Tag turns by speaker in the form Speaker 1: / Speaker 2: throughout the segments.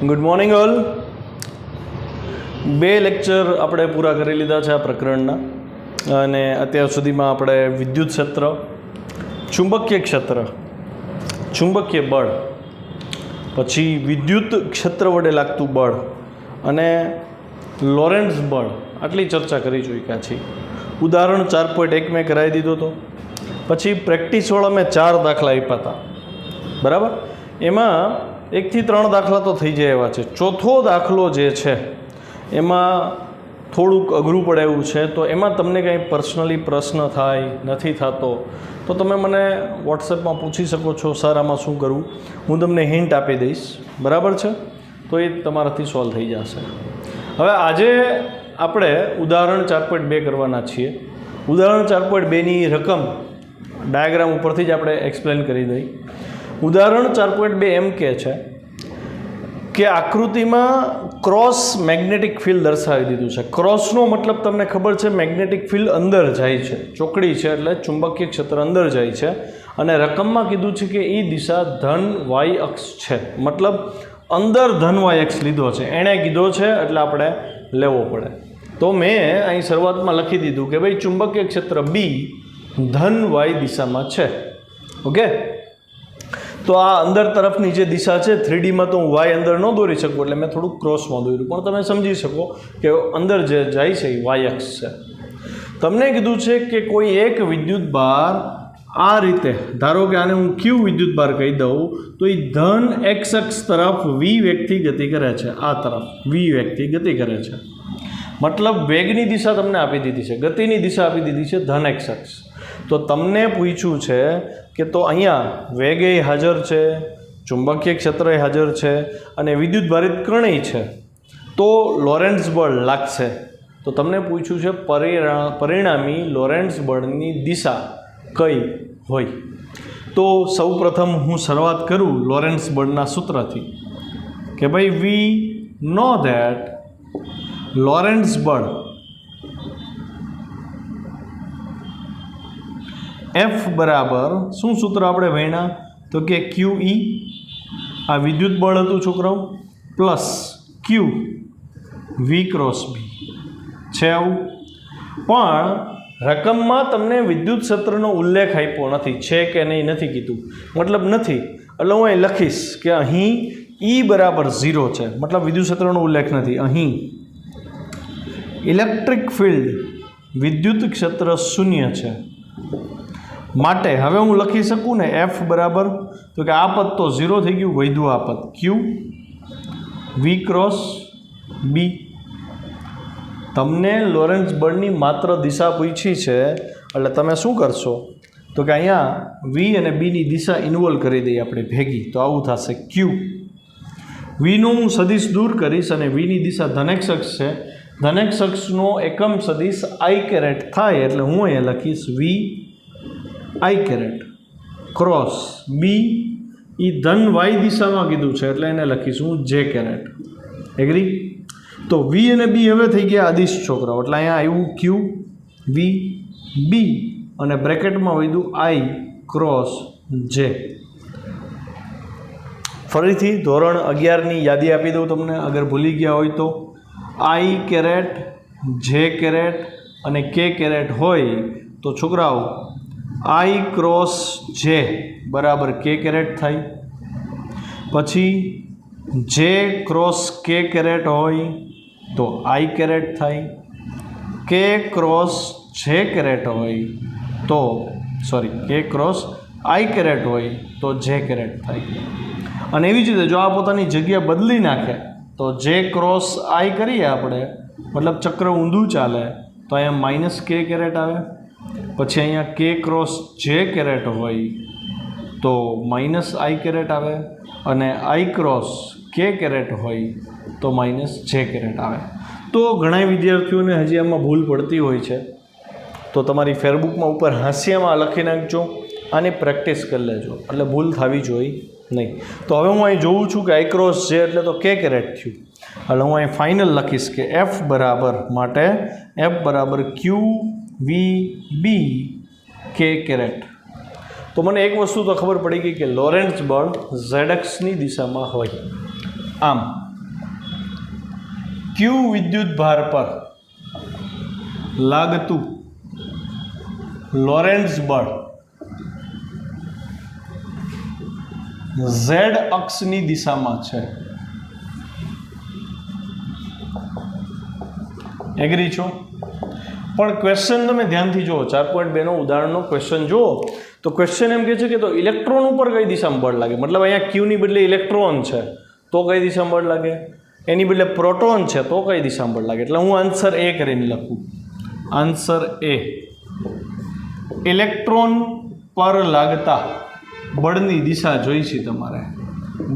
Speaker 1: Good morning all. બે lecture આપણે પૂરા કરી લીધા છે આ પ્રકરણના, અને અત્યાર સુધીમાં આપણે વિદ્યુત ક્ષેત્ર, ચુંબકીય ક્ષેત્ર, ચુંબકીય બળ, પછી વિદ્યુત ક્ષેત્ર વડે લાગતું બળ અને લોરેન્ટ્ઝ બળ આટલી ચર્ચા કરી ચૂક્યા છીએ. ઉદાહરણ 4.1 મેં કરાવી દીધો હતો. પછી પ્રેક્ટિસવાળા મેં 4 દાખલા આપ્યા હતા, બરાબર. એમાં 1 થી 3 દાખલા તો થઈ જાય એવા છે. ચોથો દાખલો જે છે એમાં થોડુંક અઘરું પડે એવું છે, તો એમાં તમને કંઈ પર્સનલી પ્રશ્ન થાય નથી થતો તો તમે મને વોટ્સએપમાં પૂછી શકો છો, સર આમાં શું કરવું. હું તમને હિન્ટ આપી દઈશ, બરાબર છે. તો એ તમારાથી સોલ્વ થઈ જશે. હવે આજે આપણે ઉદાહરણ 4.2 કરવાના છીએ. ઉદાહરણ 4.2ની રકમ ડાયાગ્રામ ઉપરથી જ આપણે એક્સપ્લેન કરી દઈએ. ઉદાહરણ 4.2 એમ કહે છે કે આકૃતિમાં ક્રોસ મેગ્નેટિક ફિલ્ડ દર્શાવી દીધું છે. ક્રોસનો મતલબ તમને ખબર છે, મેગ્નેટિક ફિલ્ડ અંદર જાય છે, ચોકડી છે એટલે ચુંબકીય ક્ષેત્ર અંદર જાય છે. અને રકમમાં કીધું છે કે એ દિશા ધન વાય અક્ષ છે, મતલબ અંદર ધન વાય અક્ષ લીધો છે. એણે કીધો છે એટલે આપણે લેવો પડે. તો મેં અહીં શરૂઆતમાં લખી દીધું કે ભાઈ ચુંબકીય ક્ષેત્ર બી ધન વાય દિશામાં છે. ઓકે, તો આ અંદર તરફની જે દિશા છે 3Dમાં તો હું વાય અંદર ન દોરી શકું, એટલે મેં થોડુંક ક્રોસમાં દોર્યું, પણ તમે સમજી શકો કે અંદર જે જાય છે એ વાય અક્ષ છે. તમને કીધું છે કે કોઈ એક વિદ્યુત ભાર આ રીતે, ધારો કે આને હું ક્યુ વિદ્યુત ભાર કહી દઉં, તો એ ધન એક્સ અક્ષ તરફ વી વેગથી ગતિ કરે છે. આ તરફ વી વેગથી ગતિ કરે છે, મતલબ વેગની દિશા તમને આપી દીધી છે, ગતિની દિશા આપી દીધી છે ધન એક્સ અક્ષ. તો તમને પૂછ્યું છે કે તો અહીંયા વેગ એ હાજર છે, ચુંબકીય ક્ષેત્ર એ હાજર છે અને વિદ્યુત ભારિત કર્ણય છે, તો લોરેન્ટ્ઝ બળ લાગશે. તો તમને પૂછ્યું છે પરિણામી લોરેન્ટ્ઝ બળની દિશા કઈ હોય. તો સૌ પ્રથમ હું શરૂઆત કરું લોરેન્ટ્ઝ બળના સૂત્રથી કે ભાઈ વી નો ધેટ લોરેન્ટ્ઝ બળ એફ બરાબર શું સૂત્ર આપણે ભણ્યા, તો કે ક્યુ ઈ, આ વિદ્યુત બળ હતું છોકરાઓ, પ્લસ ક્યુ વી ક્રોસ બી છે. આવું પણ રકમમાં તમને વિદ્યુત ક્ષેત્રનો ઉલ્લેખ આપ્યો નથી, છે કે નહીં નથી કીધું, મતલબ નથી. એટલે હું અહીં લખીશ કે અહીં ઈ બરાબર 0 છે, મતલબ વિદ્યુત ક્ષેત્રનો ઉલ્લેખ નથી. અહીં ઇલેક્ટ્રિક ફિલ્ડ વિદ્યુત ક્ષેત્ર 0 છે. માટે હવે હું લખી શકું ને એફ બરાબર, તો કે આ પદ તો 0 થઈ ગયું, વધ્યું આ પદ ક્યુ વી ક્રોસ બી. તમને લોરેન્ટ્ઝ બળની માત્ર દિશા પૂછી છે, એટલે તમે શું કરશો તો કે અહીંયા વી અને બીની દિશા ઇન્વોલ્વ કરી દઈએ આપણે ભેગી. તો આવું થશે ક્યુ વીનું હું સદિશ દૂર કરીશ અને વીની દિશા ધનેક્ષ અક્ષ છે. ધનેક્ષ અક્ષનો એકમ સદિશ આઈ કેરેટ થાય, એટલે હું અહીંયા લખીશ વી આઈ કેરેટ ક્રોસ બી. એ ધન વાય દિશામાં કીધું છે એટલે એને લખીશું જે કેરેટ. એગ્રી? તો વી અને બી હવે થઈ ગયા અદિશ છોકરાઓ, એટલે અહીંયા આવ્યું ક્યુ વી બી અને બ્રેકેટમાં વધ્યું આઈ ક્રોસ જે. ફરીથી ધોરણ 11ની યાદી આપી દઉં તમને, અગર ભૂલી ગયા હોય તો. આઈ કેરેટ, જે કેરેટ અને કે કેરેટ હોય તો છોકરાઓ આઈ ક્રોસ જે બરાબર કે કેરેટ થાય. પછી જે ક્રોસ કે કેરેટ હોય તો આઈ કેરેટ થાય. કે ક્રોસ જે કેરેટ હોય તો કે ક્રોસ આઈ કેરેટ હોય તો જે કેરેટ થાય. અને એવી જ રીતે જો આ પોતાની જગ્યા બદલી નાખે તો જે ક્રોસ આઈ કરીએ આપણે, મતલબ ચક્ર ઊંધું ચાલે, તો અહીંયા માઇનસ કે કેરેટ આવે. પછી અહીંયા કે ક્રોસ જે કેરેટ હોય તો માઇનસ આઈ કેરેટ આવે, અને આઈ ક્રોસ કે કેરેટ હોય તો માઇનસ જે કેરેટ આવે. તો ઘણા વિદ્યાર્થીઓને હજી આમાં ભૂલ પડતી હોય છે, તો તમારી ફેરબુકમાં ઉપર હાંસિયામાં લખી નાખજો, આની પ્રેક્ટિસ કરી લેજો, એટલે ભૂલ થવી જોઈએ નહીં. તો હવે હું અહીં જોઉં છું કે આઈ ક્રોસ જે એટલે તો કે કેરેટ થયું, એટલે હું અહીં ફાઇનલ લખીશ કે એફ બરાબર, માટે એફ બરાબર ક્યુ વી બી કે કેરેટ. તો મને એક વસ્તુ તો ખબર પડી ગઈ કે લોરેન્ટ્ઝ બળ ઝેડ એક્સની દિશામાં હોય. આમ क्यू विद्युत भार पर लागतु लोरेंट्ज बळ Z અક્ષની દિશામાં છે. એગ્રી છો? પણ ક્વેશ્ચન તમે ધ્યાનથી જુઓ, 4.2 નો ઉદાહરણનો ક્વેશ્ચન જુઓ તો ક્વેશ્ચન એમ કહે છે કે તો ઇલેક્ટ્રોન ઉપર કઈ દિશામાં બળ લાગે, મતલબ અહીંયા ક્યુની બદલે ઇલેક્ટ્રોન છે તો કઈ દિશામાં બળ લાગે, એની બદલે પ્રોટોન છે તો કઈ દિશામાં બળ લાગે. એટલે હું આન્સર એ કરીને લખું. આન્સર એ, ઇલેક્ટ્રોન પર લાગતા બળની દિશા જોઈ છે તમારે.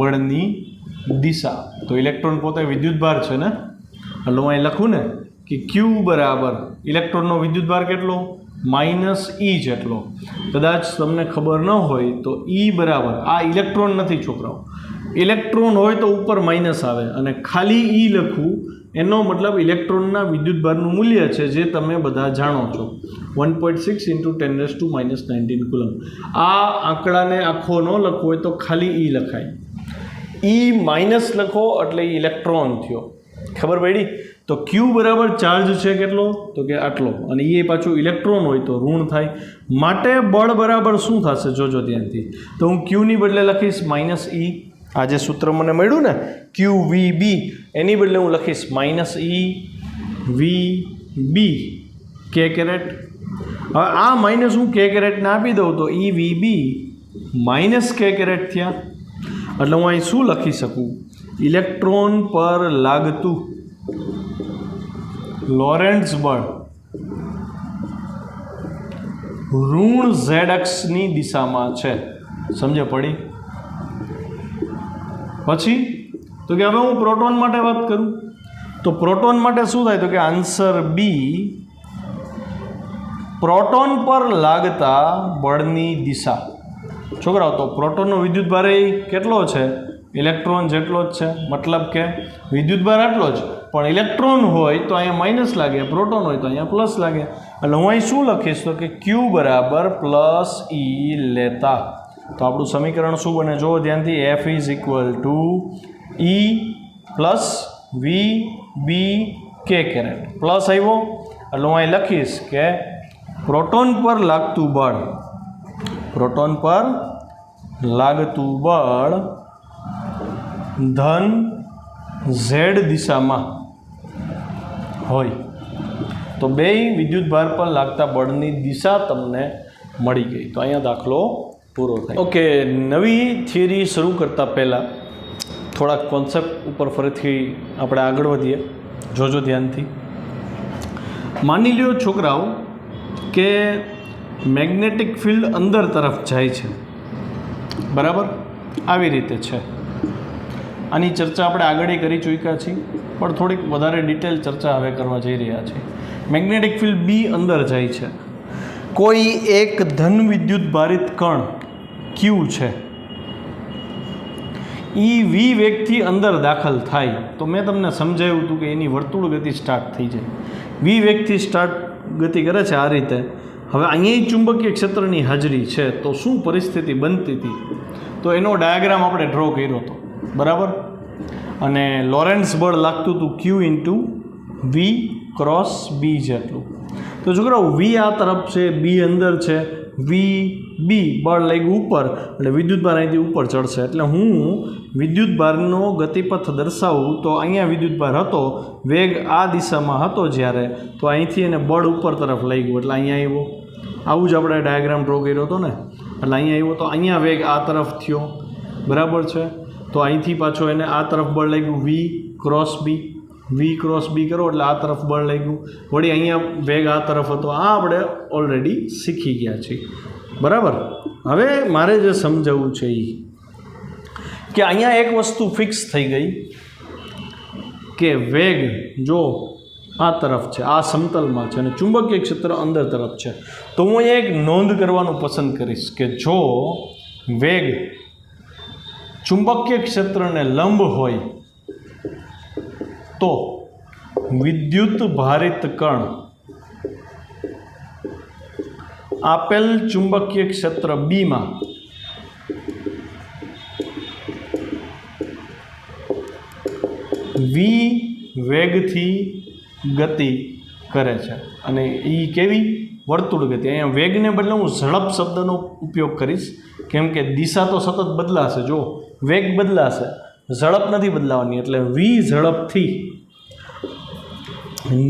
Speaker 1: બળની દિશા તો ઇલેક્ટ્રોન પોતે વિદ્યુતભાર છે ને, એટલે હું અહીં લખું ને કે ક્યુ બરાબર ઇલેક્ટ્રોનનો વિદ્યુતભાર કેટલો, -E જેટલો. કદાચ તમને ખબર ન હોય તો E બરાબર, આ ઇલેક્ટ્રોન નથી છોકરાઓ, ઇલેક્ટ્રોન હોય તો ઉપર માઇનસ આવે અને ખાલી E લખવું એનો મતલબ ઇલેક્ટ્રોનના વિદ્યુતભારનું મૂલ્ય છે જે તમે બધા જાણો છો, 1.6 × 10⁻⁻19 કુલમ. આ આંકડાને આખો ન લખવો હોય તો ખાલી E લખાય. E માઇનસ લખો એટલે ઇલેક્ટ્રોન થયો. ખબર પડી? તો ક્યુ બરાબર ચાર્જ છે કેટલો, તો કે આટલો, અને એ પાછું ઇલેક્ટ્રોન હોય તો ઋણ થાય. માટે બળ બરાબર શું થશે જોજો ધ્યાનથી. તો હું ક્યુની બદલે લખીશ -E. આ જે સૂત્ર મને મળ્યું ને QVB, એની બદલે હું લખીશ -EVB K કેરેટ. હવે આ માઇનસ હું K કેરેટને આપી દઉં તો EVB -K કેરેટ થયા. એટલે હું અહીં શું લખી શકું, ઇલેક્ટ્રોન પર લાગતું લોરેન્ટ્ઝ બળ ઋણ Z અક્ષની દિશામાં છે. સમજે પડી? પછી તો કે હવે હું પ્રોટોન માટે વાત કરું તો પ્રોટોન માટે શું થાય, તો કે આન્સર બી, પ્રોટોન પર લાગતા બળની દિશા. છોકરાઓ તો પ્રોટોનનો વિદ્યુતભાર કેટલો છે, ઇલેક્ટ્રોન જેટલો જ છે, મતલબ કે વિદ્યુતભાર આટલો જ, પણ ઇલેક્ટ્રોન હોય તો અહીંયા માઇનસ લાગે, પ્રોટોન હોય તો અહીંયા પ્લસ લાગે. એટલે હું અહીં શું લખીશ તો કે ક્યુ બરાબર +E લેતા. તો આપણું સમીકરણ શું બને જો ધ્યાનથી, F = E + VB K caret. Plus આવ્યો એટલે હું અહીં લખીશ કે પ્રોટોન પર લાગતું બળ, પ્રોટોન પર લાગતું બળ ધન Z દિશામાં હોય. તો બેય વિદ્યુતભાર પર લાગતા બળની દિશા તમને મળી ગઈ. તો અહીંયા દાખલો પૂરો થાય. ઓકે, નવી થિયરી શરૂ કરતાં પહેલાં થોડાક કોન્સેપ્ટ ઉપર ફરીથી આપણે આગળ વધીએ. જોજો ધ્યાનથી. માની લ્યો છોકરાઓ કે મેગ્નેટિક ફિલ્ડ અંદર તરફ જાય છે, બરાબર? આવી રીતે છે. આની ચર્ચા આપણે આગળ કરી ચૂક્યા છીએ, પણ થોડીક વધારે ડિટેલ ચર્ચા હવે કરવા જઈ રહ્યા છીએ. મેગ્નેટિક ફિલ્ડ બી અંદર જાય છે. કોઈ એક ધન વિદ્યુત ભારિત કણ ક્યુ છે, EV વેગથી અંદર દાખલ થાય તો મેં તમને સમજાવ્યું હતું કે એની વર્તુળ ગતિ સ્ટાર્ટ થઈ જાય. V વેગથી સ્ટાર્ટ ગતિ કરે છે આ રીતે. હવે અહીંયા ચુંબકીય ક્ષેત્રની હાજરી છે તો શું પરિસ્થિતિ બનતી હતી, તો એનો ડાયાગ્રામ આપણે ડ્રો કર્યો હતો, બરાબર? અને લોરેન્ટ્ઝ બળ લાગતું હતું Q × V × B જેટલું. તો છોકરાઓ V આ તરફ છે, B અંદર છે, VB બળ લાગ્યું ઉપર, એટલે વિદ્યુતભાર અહીંથી ઉપર ચડશે. એટલે હું વિદ્યુતભારનો ગતિપથ દર્શાવું તો અહીંયા વિદ્યુતભાર હતો, વેગ આ દિશામાં હતો જ્યારે, તો અહીંથી એને બળ ઉપર તરફ લઈ ગયું એટલે અહીંયા આવ્યો. આવું જ આપણે ડાયાગ્રામ ડ્રો કર્યો હતો ને, એટલે અહીંયા આવ્યો તો અહીંયા વેગ આ તરફ થયો, બરાબર છે? તો અહીંથી પાછો એને આ તરફ બળ લાગ્યું V × B, V × B કરો એટલે આ તરફ બળ લાગ્યું, વળી અહીંયા વેગ આ તરફ હતો. આ આપણે ઓલરેડી શીખી ગયા છીએ, બરાબર? હવે મારે જે સમજાવવું છે એ કે અહીંયા એક વસ્તુ ફિક્સ થઈ ગઈ કે વેગ જો આ તરફ છે, આ સમતલમાં છે, અને ચુંબકીય ક્ષેત્ર અંદર તરફ છે. તો હું અહીંયા એક નોંધ કરવાનું પસંદ કરીશ કે જો વેગ ચુંબકીય ક્ષેત્રને લંબ હોય તો વિદ્યુત ભારિત કણ આપેલ ચુંબકીય ક્ષેત્ર બીમાં V વેગથી ગતિ કરે છે અને એ કેવી વર્તુળ ગતિ. અહીંયા વેગને બદલે હું ઝડપ શબ્દનો ઉપયોગ કરીશ, કેમ કે દિશા તો સતત બદલાશે. જો વેગ બદલાશે, ઝડપ નથી બદલાવાની, એટલે વી ઝડપથી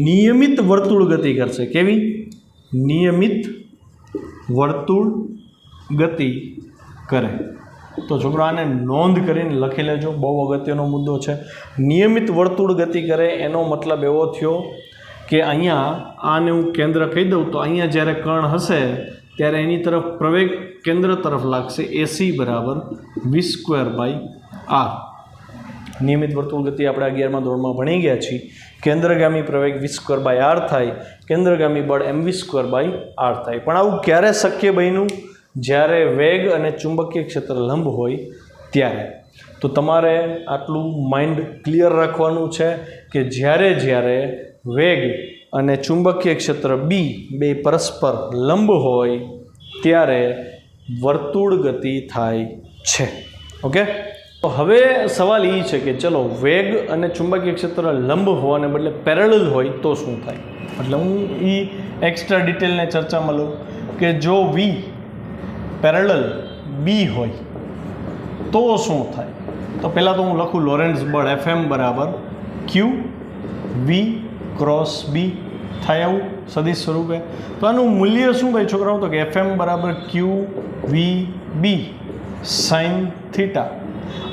Speaker 1: નિયમિત વર્તુળ ગતિ કરશે. કેવી? નિયમિત વર્તુળ ગતિ કરે. તો છોકરો આને નોંધ કરીને લખી લેજો, બહુ અગત્યનો મુદ્દો છે. નિયમિત વર્તુળ ગતિ કરે એનો મતલબ એવો થયો કે અહીંયા આને હું કેન્દ્ર કહી દઉં તો અહીંયા જ્યારે કણ હશે ત્યારે એની તરફ પ્રવેગ કેન્દ્ર તરફ લાગશે. AC બરાબર v²/r. નિયમિત વર્તુળ ગતિ આપણે 11મા ધોરણમાં ભણી ગયા છીએ. કેન્દ્રગામી પ્રવેગ v²/r થાય, કેન્દ્રગામી બળ mv²/r થાય. પણ આવું ક્યારે શક્ય બન્યું? જ્યારે વેગ અને ચુંબકીય ક્ષેત્ર લંબ હોય ત્યારે. તો તમારે આટલું માઇન્ડ ક્લિયર રાખવાનું છે કે જ્યારે વેગ અને ચુંબકીય ક્ષેત્ર બી બે પરસ્પર લંબ હોય ત્યારે વર્તુળ ગતિ થાય છે. ઓકે, તો હવે સવાલ એ છે કે ચલો વેગ અને ચુંબકીય ક્ષેત્ર લંબ હોવાને બદલે પેરેલલ હોય તો શું થાય? એટલે હું એ એક્સ્ટ્રા ડિટેલને ચર્ચામાં લઉં કે જો વી પેરેલલ બી હોય તો શું થાય? તો પહેલાં તો હું લખું લોરેન્ટ્ઝ બળ FM બરાબર ક્યુ વી ક્રોસ બી થાય આવું સદિશ સ્વરૂપે. તો આનું મૂલ્ય શું થાય છોકરાઓ? તો કે FM બરાબર ક્યુ વી બી સાઇન થીટા.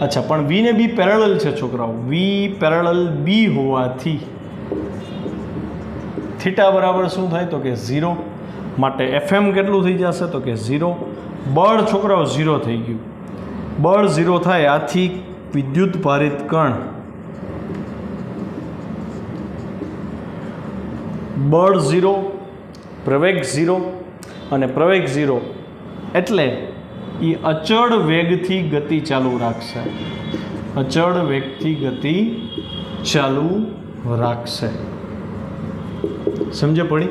Speaker 1: અચ્છા, પણ વી ને બી પેરેલલ છે છોકરાઓ. વી પેરેલલ બી હોવાથી થીટા બરાબર શું થાય? તો કે 0. માટે FM કેટલું થઈ જશે? તો કે 0. બળ છોકરાઓ 0 થઈ ગયું. બળ 0 થાય, આથી વિદ્યુત ભારિત કણ બળ 0, પ્રવેગ 0 અને પ્રવેગ 0 એટલે એ અચળ વેગથી ગતિ ચાલુ રાખશે. અચળ વેગથી ગતિ ચાલુ રાખશે. સમજે પડી?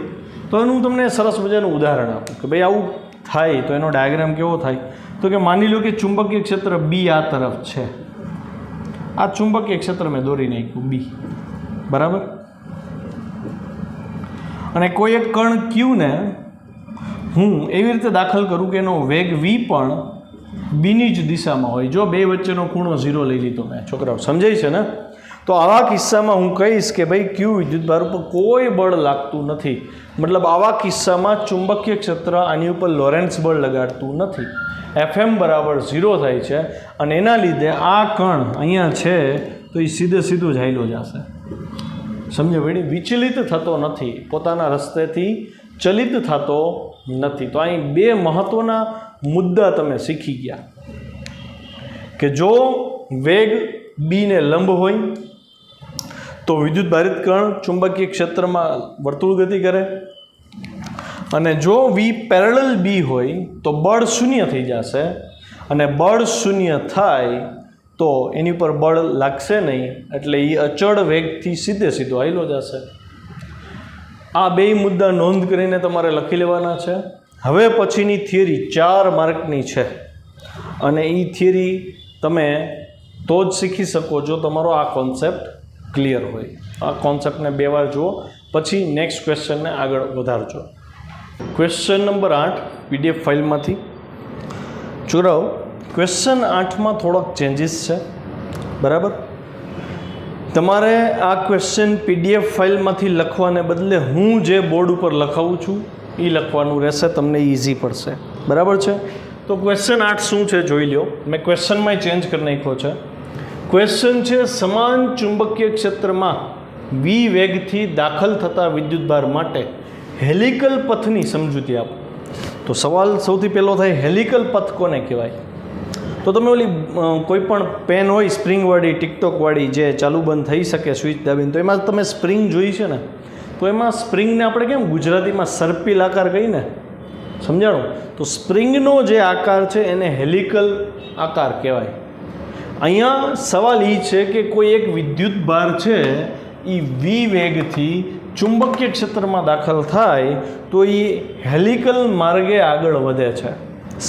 Speaker 1: તો એનું હું તમને સરસ મજાનું ઉદાહરણ આપું કે ભાઈ આવું થાય તો એનો ડાયાગ્રામ કેવો થાય? તો કે માની લો કે ચુંબકીય ક્ષેત્ર બી આ તરફ છે. આ ચુંબકીય ક્ષેત્ર મેં દોરી નાખ્યું બી, બરાબર. અને કોઈ એક કણ ક્યુને હું એવી રીતે દાખલ કરું કે એનો વેગ વી પણ બીની જ દિશામાં હોય. જો બે વચ્ચેનો ખૂણો 0 લઈ લીધો મેં. છોકરાઓ સમજાય છે ને? તો આવા કિસ્સામાં હું કહીશ કે ભાઈ ક્યુ વિદ્યુતભાર ઉપર કોઈ બળ લાગતું નથી. મતલબ આવા કિસ્સામાં ચુંબકીય ક્ષેત્ર આની ઉપર લોરેન્ટ્ઝ બળ લગાડતું નથી. FM બરાબર 0 થાય છે અને એના લીધે આ કણ અહીંયા છે તો એ સીધું જ હાલ્યો જશે. સમજો ભાઈ? વિચલિત થતો નથી, પોતાના રસ્તેથી ચલિત થતો નથી. તો અહીં બે મહત્ત્વના મુદ્દા તમે શીખી ગયા કે જો વેગ બીને લંબ હોય તો વિદ્યુત ભારિત કણ ચુંબકીય ક્ષેત્રમાં વર્તુળ ગતિ કરે, અને જો વી પેરેલલ બી હોય તો બળ 0 થઈ જશે, અને બળ 0 થાય તો એની પર બળ લાગશે નહીં, એટલે એ અચળ વેગથી સીધો હાલ્યો જશે. આ બે મુદ્દા નોંધ કરીને તમારે લખી લેવાના છે. હવે પછીની થિયરી 4 માર્કની છે અને એ થિયરી તમે તો જ શીખી શકો જો તમારો આ કોન્સેપ્ટ ક્લિયર હોય. આ કોન્સેપ્ટને 2 વાર જુઓ પછી નેક્સ્ટ ક્વેશ્ચનને આગળ વધારજો. ક્વેશ્ચન નંબર 8 PDF ફાઇલમાંથી. ચોરાઓ, ક્વેશ્ચન 8માં થોડોક ચેન્જીસ છે, બરાબર. તમારે આ ક્વેશ્ચન PDF ફાઇલમાંથી લખવાને બદલે હું જે બોર્ડ ઉપર લખાવું છું એ લખવાનું રહેશે, તમને ઇઝી પડશે, બરાબર છે. તો ક્વેશ્ચન 8 શું છે જોઈ લો. મેં ક્વેશ્ચનમાં ચેન્જ કરી નાખ્યો છે. ક્વેશ્ચન છે સમાન ચુંબકીય ક્ષેત્રમાં વી વેગથી દાખલ થતા વિદ્યુતભાર માટે હેલિકલ પથની સમજૂતી આપો. તો સવાલ સૌથી પહેલો થાય, હેલિકલ પથ કોને કહેવાય? તો તમે ઓલી કોઈ પણ પેન હોય સ્પ્રિંગવાળી, ટિકટોકવાળી, જે ચાલુ બંધ થઈ શકે સ્વિચ દાબીને, તો એમાં તમે સ્પ્રિંગ જોઈ છે ને? તો એમાં સ્પ્રિંગને આપણે કેમ ગુજરાતીમાં સર્પિલ આકાર કહીને, સમજાણો? તો સ્પ્રિંગનો જે આકાર છે એને હેલિકલ આકાર કહેવાય. અહીંયા સવાલ એ છે કે કોઈ એક વિદ્યુત ભાર છે એ વી વેગથી ચુંબકીય ક્ષેત્રમાં દાખલ થાય તો એ હેલિકલ માર્ગે આગળ વધે છે,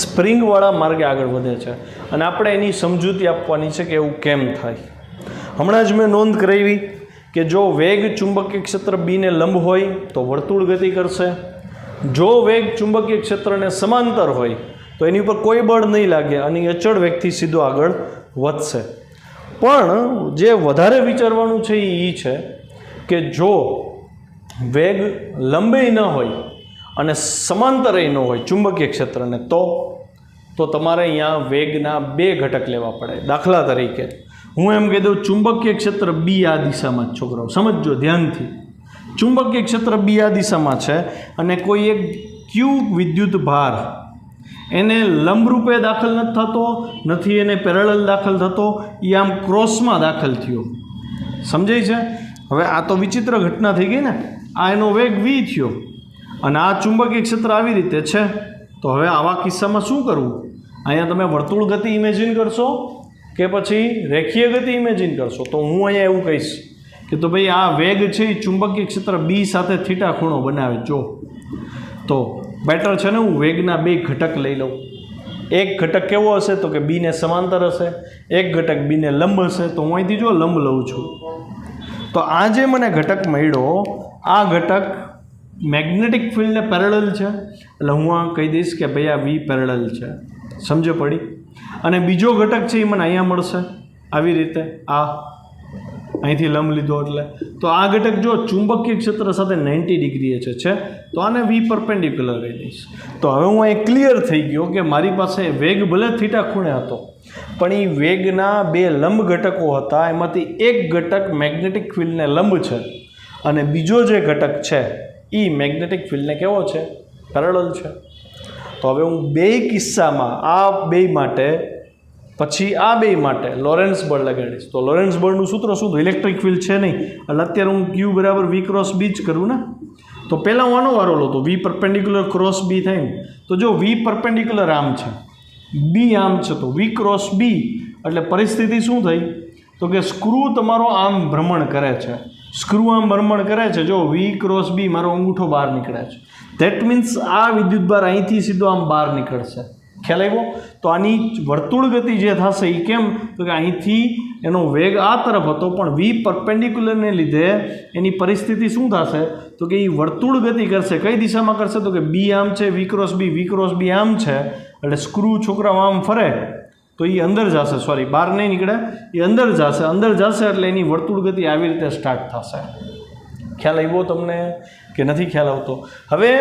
Speaker 1: સ્પ્રિંગવાળા માર્ગે આગળ વધે છે, અને આપણે એની સમજૂતી આપવાની છે કે એવું કેમ થાય. હમણાં જ મેં નોંધ કરાવી કે જો વેગ ચુંબકીય ક્ષેત્ર બીને લંબ હોય તો વર્તુળ ગતિ કરશે, જો વેગ ચુંબકીય ક્ષેત્રને સમાંતર હોય તો એની ઉપર કોઈ બળ નહીં લાગે અને અચળ વેગથી સીધો આગળ વધશે. પણ જે વધારે વિચારવાનું છે એ છે કે જો વેગ લંબે ન હોય અને સમાંતરે ન હોય ચુંબકીય ક્ષેત્રને તો તમારે અહીંયા વેગના બે ઘટક લેવા પડે. દાખલા તરીકે હું એમ કહી દઉં ચુંબકીય ક્ષેત્ર બી આ દિશામાં જ, છોકરાઓ સમજજો ધ્યાનથી, ચુંબકીય ક્ષેત્ર બી આ દિશામાં છે અને કોઈ એક ક્યુ વિદ્યુત ભાર એને લંબરૂપે દાખલ નથી થતો, નથી એને પેરેલલ દાખલ થતો, એ આમ ક્રોસમાં દાખલ થયો. સમજાય છે? હવે આ તો વિચિત્ર ઘટના થઈ ગઈ ને. આ એનો વેગ વી થયો અને આ ચુંબકીય ક્ષેત્ર આવી રીતે છે. તો હવે આવા કિસ્સામાં શું કરવું? અહીંયા તમે વર્તુળ ગતિ ઇમેજિન કરશો કે પછી રેખીય ગતિ ઇમેજિન કરશો? તો હું અહીંયા એવું કહીશ કે તો ભાઈ આ વેગ છે એ ચુંબકીય ક્ષેત્ર બી સાથે થીટા ખૂણો બનાવે. જો તો બેટર છે ને હું વેગના બે ઘટક લઈ લઉં. એક ઘટક કેવો હશે તો કે બીને સમાંતર હશે, એક ઘટક બીને લંબ હશે. તો હું અહીંથી જો લંબ લઉં છું. તો આ જે મને ઘટક મળ્યો આ ઘટક મેગ્નેટિક ફિલ્ડને પેરેલલ છે, એટલે હું આ કહી દઈશ કે ભાઈ આ વી પેરેલલ છે. સમજ પડી? અને બીજો ઘટક છે એ મને અહીંયા મળશે આવી રીતે, આ અહીંથી લંબ લીધો એટલે. તો આ ઘટક જો ચુંબકીય ક્ષેત્ર સાથે 90 ડિગ્રીએ છે તો આને વી પરપેન્ડિક્યુલર કહી દઈશ. તો હવે હું અહીં ક્લિયર થઈ ગયો કે મારી પાસે વેગ ભલે થીટા ખૂણે હતો પણ એ વેગના બે લંબ ઘટકો હતા, એમાંથી એક ઘટક મેગ્નેટિક ફિલ્ડને લંબ છે અને બીજો જે ઘટક છે એ મેગ્નેટિક ફિલ્ડને કેવો છે? પેરેલલ છે. તો હવે હું બે કિસ્સામાં આ બે માટે પછી આ બે માટે લોરેન્સ બળ લગાડીશ. તો લોરેન્સ બળનું સૂત્ર શું? તો ઇલેક્ટ્રિક ફિલ્ડ છે નહીં એટલે અત્યારે હું ક્યુ બરાબર વી ક્રોસ બી જ કરું ને. તો પહેલાં હું આનો વારો લો તો વી પરપેન્ડિક્યુલર ક્રોસ બી થાય ને. તો જો વી પરપેન્ડિક્યુલર આમ છે, બી આમ છે, તો વી ક્રોસ બી એટલે પરિસ્થિતિ શું થઈ? તો કે સ્ક્રૂ તમારો આમ ભ્રમણ કરે છે, સ્ક્રૂ આમ ભ્રમણ કરે છે. જો વી ક્રોસ બી મારો અંગૂઠો બહાર નીકળે છે. ધેટ મીન્સ આ વિદ્યુતભાર અહીંથી સીધો આમ બહાર નીકળશે. ખ્યાલ આવ્યો? તો આની વર્તુળ ગતિ જે થશે એ કેમ? તો કે અહીંથી એનો વેગ આ તરફ હતો પણ વી પરપેન્ડિક્યુલરને લીધે એની પરિસ્થિતિ શું થશે? તો કે એ વર્તુળ ગતિ કરશે. કઈ દિશામાં કરશે? તો કે બી આમ છે, વી ક્રોસ બી આમ છે એટલે સ્ક્રૂ છોકરાઓ આમ ફરે તો એ અંદર જશે, સોરી બહાર નહીં નીકળે, એ અંદર જશે એટલે એની વર્તુળ ગતિ આવી રીતે સ્ટાર્ટ થશે. ખ્યાલ આવ્યો તમને કે નથી ખ્યાલ આવતો? હવે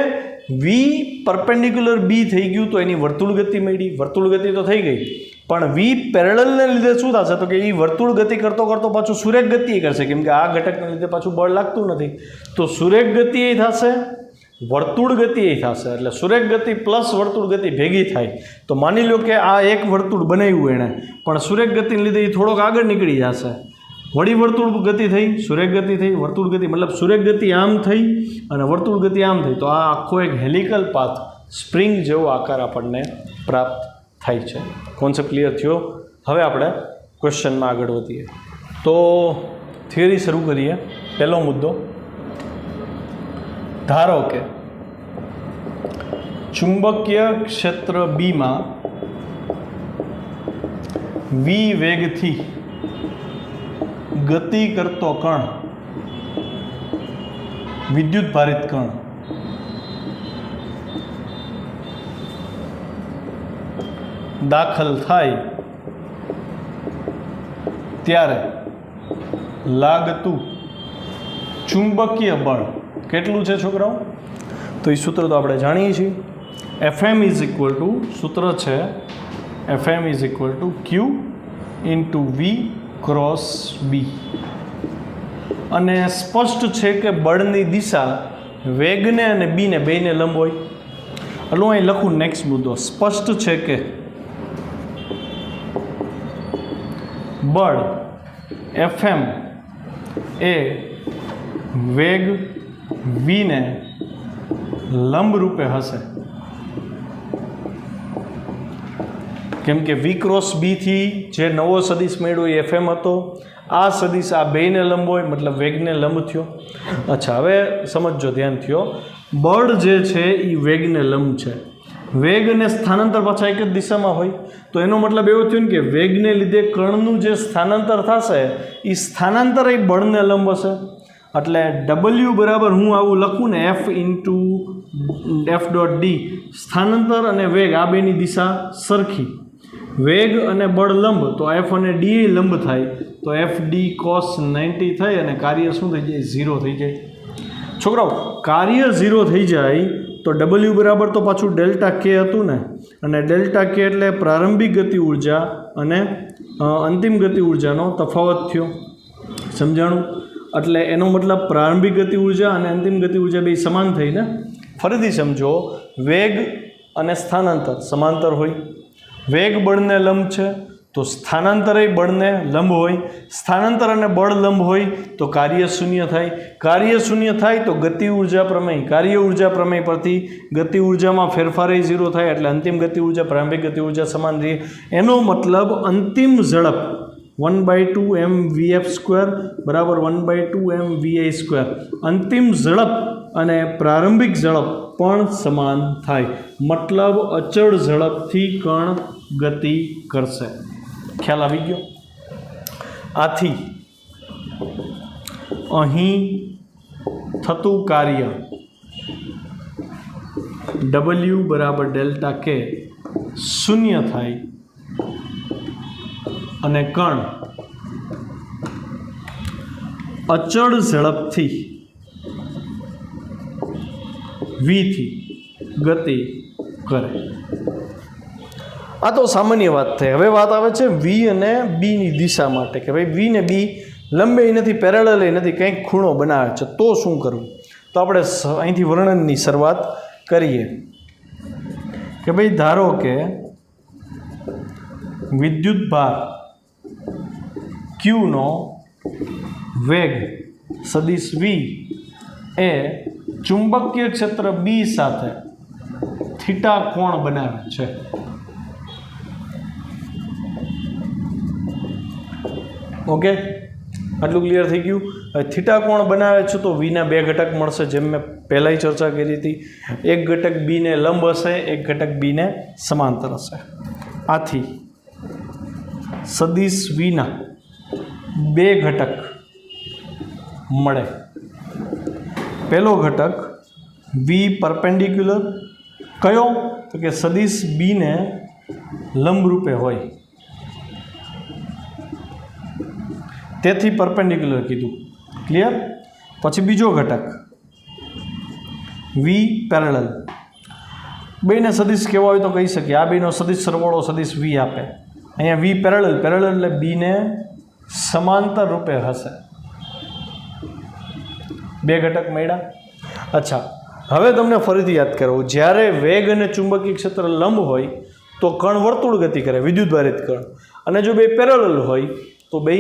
Speaker 1: વી પરપેન્ડિક્યુલર બી થઈ ગયું તો એની વર્તુળ ગતિ મળી. વર્તુળ ગતિ તો થઈ ગઈ પણ વી પેરેલલને લીધે શું થશે? તો કે એ વર્તુળ ગતિ કરતો પાછું સુરેખ ગતિ કરશે, કેમ કે આ ઘટકને લીધે પાછું બળ લાગતું નથી. તો સુરેખ ગતિ એ થશે, વર્તુળ ગતિ એ થશે. એટલે સુરેખ ગતિ પ્લસ વર્તુળ ગતિ ભેગી થાય. તો માની લો કે આ એક વર્તુળ બનાવ્યું એણે પણ સુરેખ ગતિને લીધે એ થોડોક આગળ નીકળી જશે. વળી વર્તુળ ગતિ થઈ, સુરેખ ગતિ થઈ, વર્તુળ ગતિ, મતલબ સુરેખ ગતિ આમ થઈ અને વર્તુળ ગતિ આમ થઈ. તો આ આખો એક હેલિકલ પાથ સ્પ્રિંગ જેવો આકાર આપણને પ્રાપ્ત થાય છે. કોન્સેપ્ટ ક્લિયર થયો? હવે આપણે ક્વેશ્ચનમાં આગળ વધીએ. તો થિયરી શરૂ કરીએ. પહેલો મુદ્દો, ધારો કે ચુંબકીય ક્ષેત્ર બીમાં વી વેગથી ગતિ કરતો કણ, વિદ્યુત ભારિત કણ દાખલ થાય ત્યારે લાગતું ચુંબકીય બળ કેટલું છે છોકરાઓ? તો એ સૂત્ર તો આપણે જાણીએ છીએ. FM ઇઝ ઇક્વલ ટુ, સૂત્ર છે FM is equal to q into v cross B. અને સ્પષ્ટ છે કે બળની દિશા વેગને અને બીને બેને લંબ હોય. એટલે હું અહીં લખું નેક્સ્ટ મુદ્દો, સ્પષ્ટ છે કે બળ FM એ વેગ વીને લંબ રૂપે હશે, કેમ કે વી ક્રોસ બીથી જે નવો સદિશ મળ્યો એ FM હતો. આ સદિશ આ બેને લંબ હોય મતલબ વેગને લંબ થયો. અચ્છા, હવે સમજો, ધ્યાન થયો. બળ જે છે એ વેગને લંબ છે વેગ અને સ્થાનાંતર પાછા એક જ દિશામાં હોય તો એનો મતલબ એવો થયો ને કે વેગને લીધે કણનું જે સ્થાનાંતર થશે એ સ્થાનાંતર એ બળને લંબ હશે. એટલે ડબલ્યુ બરાબર હું આવું લખું ને F into F dot D, સ્થાનાંતર અને વેગ આ બેની દિશા સરખી, વેગ અને બળ લંબ તો એફ અને ડી લંબ થાય તો એફ ડી કોસ 90 થાય અને કાર્ય શું થઈ જાય? 0 થઈ જાય. છોકરાઓ કાર્ય 0 થઈ જાય તો ડબલ્યુ બરાબર તો પાછું ડેલ્ટા કે હતું ને, અને ડેલ્ટા કે એટલે પ્રારંભિક ગતિ ઉર્જા અને અંતિમ ગતિ ઉર્જાનો તફાવત થયો. સમજાણું? એટલે એનો મતલબ પ્રારંભિક ગતિ ઉર્જા અને અંતિમ ગતિ ઉર્જા બે સમાન થઈ ને. ફરીથી સમજો, વેગ અને સ્થાનાંતર સમાંતર હોય, વેગ બળને લંબ છે તો સ્થાનાંતર બળને લંબ હોય, સ્થાનાંતર અને બળ લંબ હોય તો કાર્ય શૂન્ય થાય, કાર્ય શૂન્ય થાય તો ગતિ ઉર્જા પ્રમેય, કાર્ય ઉર્જા પ્રમેય પરથી ગતિ ઉર્જામાં ફેરફાર 0 થાય એટલે અંતિમ ગતિ ઉર્જા પ્રારંભિક ગતિ ઉર્જા સમાન રહે. એનો મતલબ અંતિમ ઝડપ 1/2 mvf² બરાબર 1/2 mvi². અંતિમ ઝડપ અને પ્રારંભિક ઝડપ પણ સમાન થાય, મતલબ અચળ ઝડપથી કણ ગતિ કરશે. ખ્યાલ આવી ગયો? આથી અહીં થતું કાર્ય W બરાબર ડેલ્ટા કે શૂન્ય થાય અને કણ અચળ ઝડપથી v થી ગતિ કરે. આ તો સામાન્ય વાત થઈ. હવે વાત આવે છે વી અને બીની દિશા માટે કે ભાઈ વી ને બી લંબે નથી, પેરેલલ નથી, કંઈક ખૂણો બનાવે છે તો શું કરવું? તો આપણે અહીંથી વર્ણનની શરૂઆત કરીએ કે ભાઈ ધારો કે વિદ્યુત ભાર ક્યુનો વેગ સદિશ વી એ ચુંબકીય ક્ષેત્ર બી સાથે થીટા કોણ બનાવે છે. ઓકે, આટલું ક્લિયર થઈ ગયું? હવે થીટા કોણ બનાવે છે તો વીના બે ઘટક મળશે, જેમ મેં પહેલાંય ચર્ચા કરી હતી. એક ઘટક બીને લંબ હશે, એક ઘટક બીને સમાંતર હશે. આથી સદિશ વીના બે ઘટક મળે. પહેલો ઘટક વી પરપેન્ડિક્યુલર, કયો? તો કે સદિશ બીને લંબ રૂપે હોય તેથી પરપેન્ડિક્યુલર કીધું. ક્લિયર? પછી બીજો ઘટક વી પેરેલલ. બેને સદિશ કેવો હોય તો કહી શકીએ આ બેનો સદિશ સરવાળો સદિશ વી આપે. અહીંયા વી પેરેલલ, પેરેલલ એટલે બીને સમાંતર રૂપે હશે. બે ઘટક મળ્યા. અચ્છા, હવે તમને ફરીથી યાદ કરાવું, જ્યારે વેગ અને ચુંબકીય ક્ષેત્ર લંબ હોય તો કણ વર્તુળ ગતિ કરે, વિદ્યુતભારિત કણ, અને જો બે પેરેલલ હોય તો બે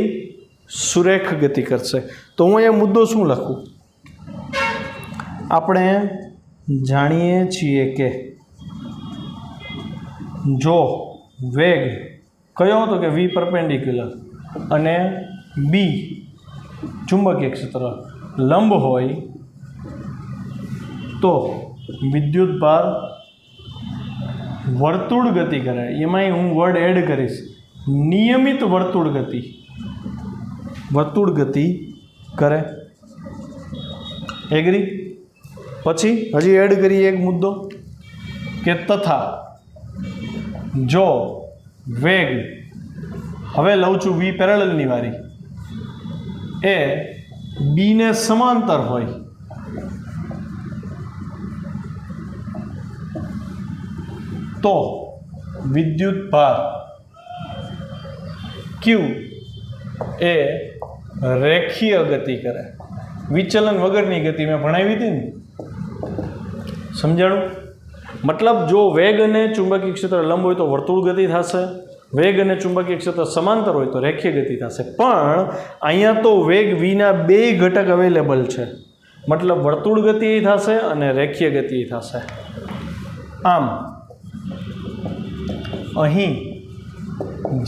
Speaker 1: સુરેખ ગતિ કરશે. તો હું અહીંયા મુદ્દો શું લખું? આપણે જાણીએ છીએ કે જો વેગ કયો હતો કે વી પરપેન્ડિક્યુલર અને બી ચુંબકીય ક્ષેત્ર લંબ હોય તો વિદ્યુત ભાર વર્તુળ ગતિ કરે. એમાંય હું વર્ડ એડ કરીશ, નિયમિત વર્તુળ ગતિ કરે. એગ્રી? પછી હજી એડ કરીએ એક મુદ્દો કે તથા જો વેગ, હવે લઉં છું વી પેરેલલની વારી, એ બીને સમાંતર હોય તો વિદ્યુત ભાર ક્યુ એ રેખીય ગતિ કરે, વિચલન વગરની ગતિ. મેં ભણાવી હતી ને, સમજાણું? મતલબ જો વેગ અને ચુંબકીય ક્ષેત્ર લંબ હોય તો વર્તુળ ગતિ થશે, વેગ અને ચુંબકીય ક્ષેત્ર સમાંતર હોય તો રેખીય ગતિ થશે. પણ અહીંયા તો વેગ વીના બે ઘટક અવેલેબલ છે, મતલબ વર્તુળ ગતિ થશે અને રેખીય ગતિ થશે. આમ અહીં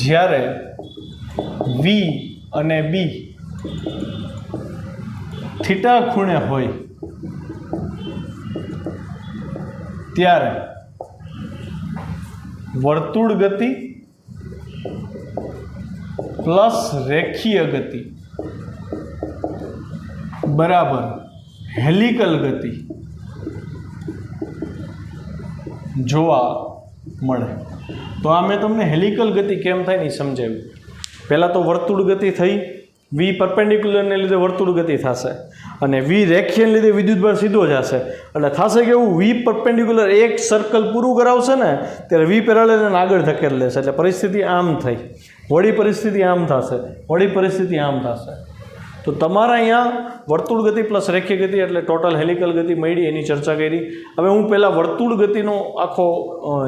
Speaker 1: જ્યારે વી અને બી થીટા ખૂણે હોય ત્યારે વર્તુળ ગતિ પ્લસ રેખીય ગતિ બરાબર હેલિકલ ગતિ જોવા મળે. તો આ મેં તમને હેલિકલ ગતિ કેમ થાય ને સમજાવ્યું. પહેલાં તો વર્તુળ ગતિ થઈ, વી પરપેન્ડિક્યુલરને લીધે વર્તુળ ગતિ થશે અને વી રેખીયને લીધે વિદ્યુતભાર સીધો જશે. એટલે થશે કે એવું વી પરપેન્ડિક્યુલર એક સર્કલ પૂરું કરાવશે ને ત્યારે વી પેરેલલ એને આગળ ધકેલ લેશે. એટલે પરિસ્થિતિ આમ થઈ, વળી પરિસ્થિતિ આમ થશે, વળી પરિસ્થિતિ આમ થશે. તો તમારા અહીંયા વર્તુળ ગતિ પ્લસ રેખીય ગતિ એટલે ટોટલ હેલિકલ ગતિ મળી, એની ચર્ચા કરી. હવે હું પહેલાં વર્તુળ ગતિનો આખો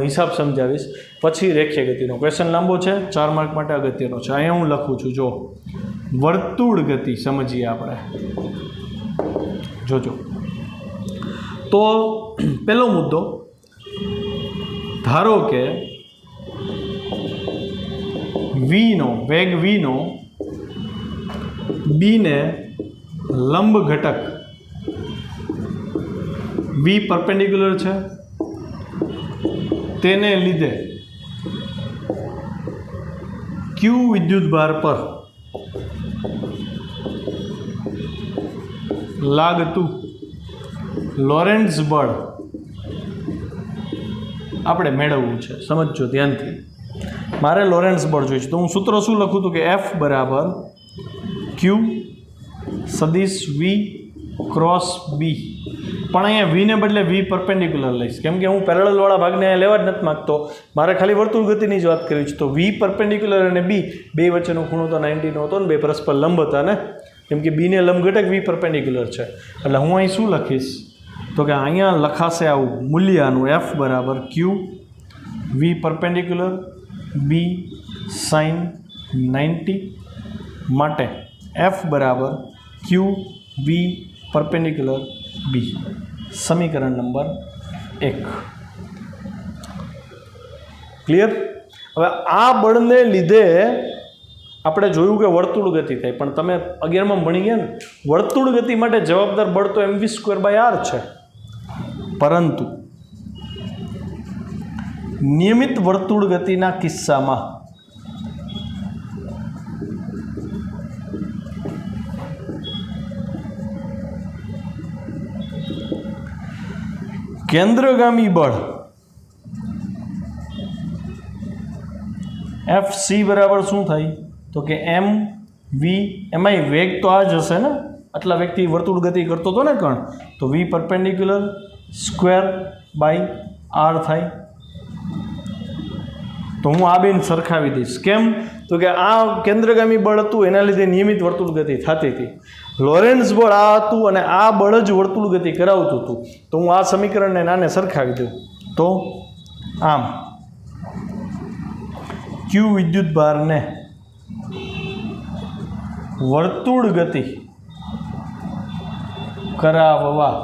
Speaker 1: હિસાબ સમજાવીશ, પછી રેખીય ગતિનો. ક્વેશ્ચન લાંબો છે, 4 માર્ક માટે અગત્યનો છે. અહીંયા હું લખું છું, જો વર્તુળ ગતિ સમજીએ આપણે. જોજો, તો પહેલો મુદ્દો, ધારો કે વીનો વેગ વીનો બીને લંબ ઘટક વી પરપેન્ડિક્યુલર છે, તેને લીધે ક્યુ વિદ્યુતભાર પર લાગતું લોરેન્ટ્ઝ બળ આપણે મેળવવું છે. સમજજો ધ્યાનથી, મારે લોરેન્ટ્ઝ બળ જોઈએ છે. તો હું સૂત્ર શું લખું હતું કે F બરાબર ક્યુ સદિશ વી ક્રોસ બી. પણ અહીંયા વીને બદલે વી પરપેન્ડિક્યુલર લઈશ, કેમ કે હું પેરેલલવાળા ભાગને અહીંયા લેવા જ નથી માગતો, મારે ખાલી વર્તુળ ગતિની જ વાત કરવી છે. તો વી પરપેન્ડિક્યુલર અને બી બે વચ્ચેનો ખૂણો તો 90 હતો ને, બે પરસ્પર લંબ હતા ને, કેમ કે બીને લંબ ઘટક વી પરપેન્ડિક્યુલર છે. એટલે હું અહીં શું લખીશ તો કે અહીંયા લખાશે આવું મૂલ્ય આનું F બરાબર ક્યુ વી પરપેન્ડિક્યુલર બી સાઇન 90 માટે F બરાબર ક્યુ વી પરપેન્ડિક્યુલર બી. સમીકરણ નંબર 1 ક્લિયર. હવે આ બળને લીધે આપણે જોયું કે વર્તુળ ગતિ થાય, પણ તમે 11માં ભણી ગયા ને, વર્તુળ ગતિ માટે જવાબદાર બળ તો mv²/r છે. પરંતુ નિયમિત વર્તુળ ગતિના કિસ્સામાં કેન્દ્રગામી બળ FC બરાબર શું થાય તો કે એમ વી, એમાંય વેગ તો આ જ હશે ને, આટલા વેગથી વર્તુળ ગતિ કરતો હતો ને કણ, તો વી પરપેન્ડિક્યુલર સ્ક્વેર બાય આર થાય. તો હું આ બેન સરખાવી દઈશ. કેમ તો કે આ કેન્દ્રગામી બળ હતું, એના લીધે નિયમિત વર્તુળ ગતિ થતી હતી. લોરેન્ટ્ઝ બળ આ હતું અને આ બળ જ વર્તુળ ગતિ કરાવતું હતું. તો હું આ સમીકરણને નાને સરખાવી દઉં તો આમ ક્યુ વિદ્યુત ભારને વર્તુળ ગતિ કરાવવા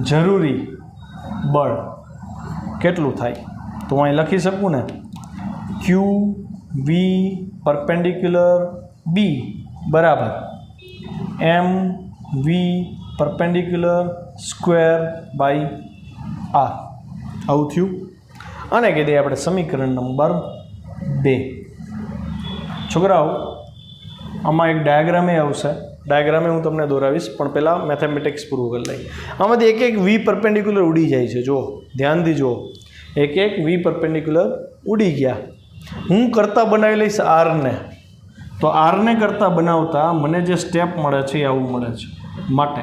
Speaker 1: જરૂરી બળ કેટલું થાય, તો હું અહીં લખી શકું ને, ક્યુ વી પરપેન્ડિક્યુલર બી બરાબર એમ વી પરપેન્ડિક્યુલર સ્ક્વેર બાય આર. આવું થયું. આને કહી દઈએ આપણે સમીકરણ નંબર 2. છોકરાઓ આમાં એક ડાયાગ્રામે આવશે, ડાયાગ્રામે હું તમને દોરાવીશ, પણ પહેલાં મેથેમેટિક્સ પૂરું કરી લઈએ. આમાંથી એક એક વી પરપેન્ડિક્યુલર ઉડી જાય છે. જો ધ્યાનથી જુઓ, એક એક વી પરપેન્ડિક્યુલર ઉડી ગયા. હું કરતાં બનાવી લઈશ આરને. તો આરને કરતાં બનાવતા મને જે સ્ટેપ મળે છે એ આવું મળે છે. માટે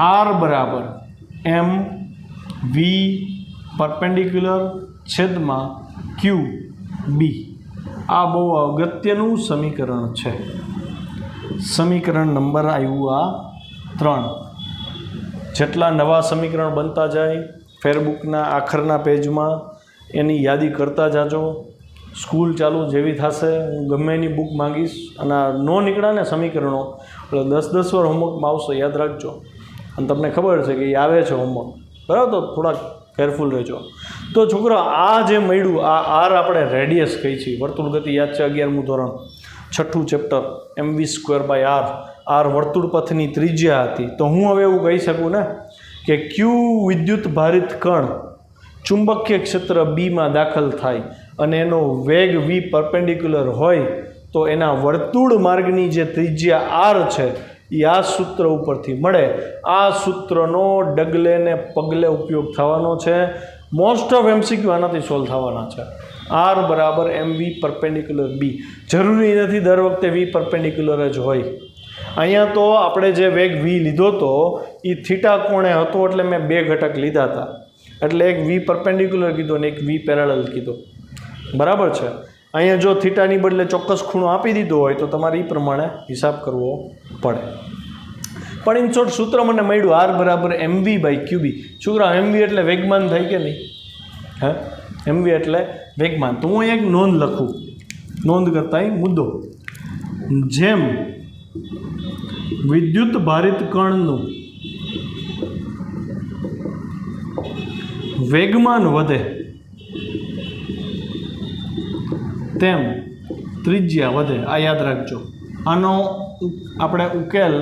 Speaker 1: આર બરાબર એમ વી પરપેન્ડિક્યુલર છેદમાં ક્યુ બી. આ બહુ અગત્યનું સમીકરણ છે. સમીકરણ નંબર આવ્યું આ 3. જેટલા નવા સમીકરણ બનતા જાય ફેરબુકના આખરના પેજમાં એની યાદી કરતા જાજો. સ્કૂલ ચાલુ જેવી થશે હું ગમે એની બુક માંગીશ, અને આ ન નીકળ્યા ને સમીકરણો એટલે 10-10 વાર હોમવર્કમાં આવશે, યાદ રાખજો. અને તમને ખબર છે કે એ આવે છે હોમવર્ક, બરાબર, તો થોડાક કેરફુલ રહેજો. તો છોકરા આ જે મળ્યું આ આર આપણે રેડિયસ કહી છીએ. વર્તુળ ગતિ યાદ છે 11મું ધોરણ 6ઠું ચેપ્ટર mv²/r. આર વર્તુળ પથની ત્રિજ્યા હતી. તો હું હવે એવું કહી શકું ને કે ક્યુ વિદ્યુત ભારિત કણ ચુંબકીય ક્ષેત્ર બીમાં દાખલ થાય અને એનો વેગ વી પરપેન્ડિક્યુલર હોય તો એના વર્તુળ માર્ગની જે ત્રિજ્યા આર છે એ આ સૂત્ર ઉપરથી મળે. આ સૂત્રનો ડગલે ને પગલે ઉપયોગ થવાનો છે. મોસ્ટ ઓફ એમસીક્યુ આનાથી સોલ્વ થવાના છે. આર બરાબર એમ વી પરપેન્ડિક્યુલર બી. જરૂરી નથી દર વખતે વી પરપેન્ડિક્યુલર જ હોય. અહીંયા તો આપણે જે વેગ વી લીધો હતો એ થીટા કોણે હતો એટલે મેં બે ઘટક લીધા હતા. એટલે એક વી પરપેન્ડિક્યુલર કીધો અને એક વી પેરેલલ કીધો. બરાબર છે. અહીંયા જો થીટાની બદલે ચોક્કસ ખૂણો આપી દીધો હોય તો તમારે એ પ્રમાણે હિસાબ કરવો પડે. પણ ઇન શોર્ટ સૂત્ર મને મળ્યું આર બરાબર એમવી બાય ક્યુબી. છોકરા એમવી એટલે વેગમાન થાય કે નહીં? હે, એમવી એટલે વેગમાન. તો હું એક નોંધ લખું, નોંધ કરતા મુદ્દો. જેમ વિદ્યુત ભારિત કણનું વેગમાન વધે તેમ ત્રિજ્યા વધે. આ યાદ રાખજો. આનો આપણે ઉકેલ,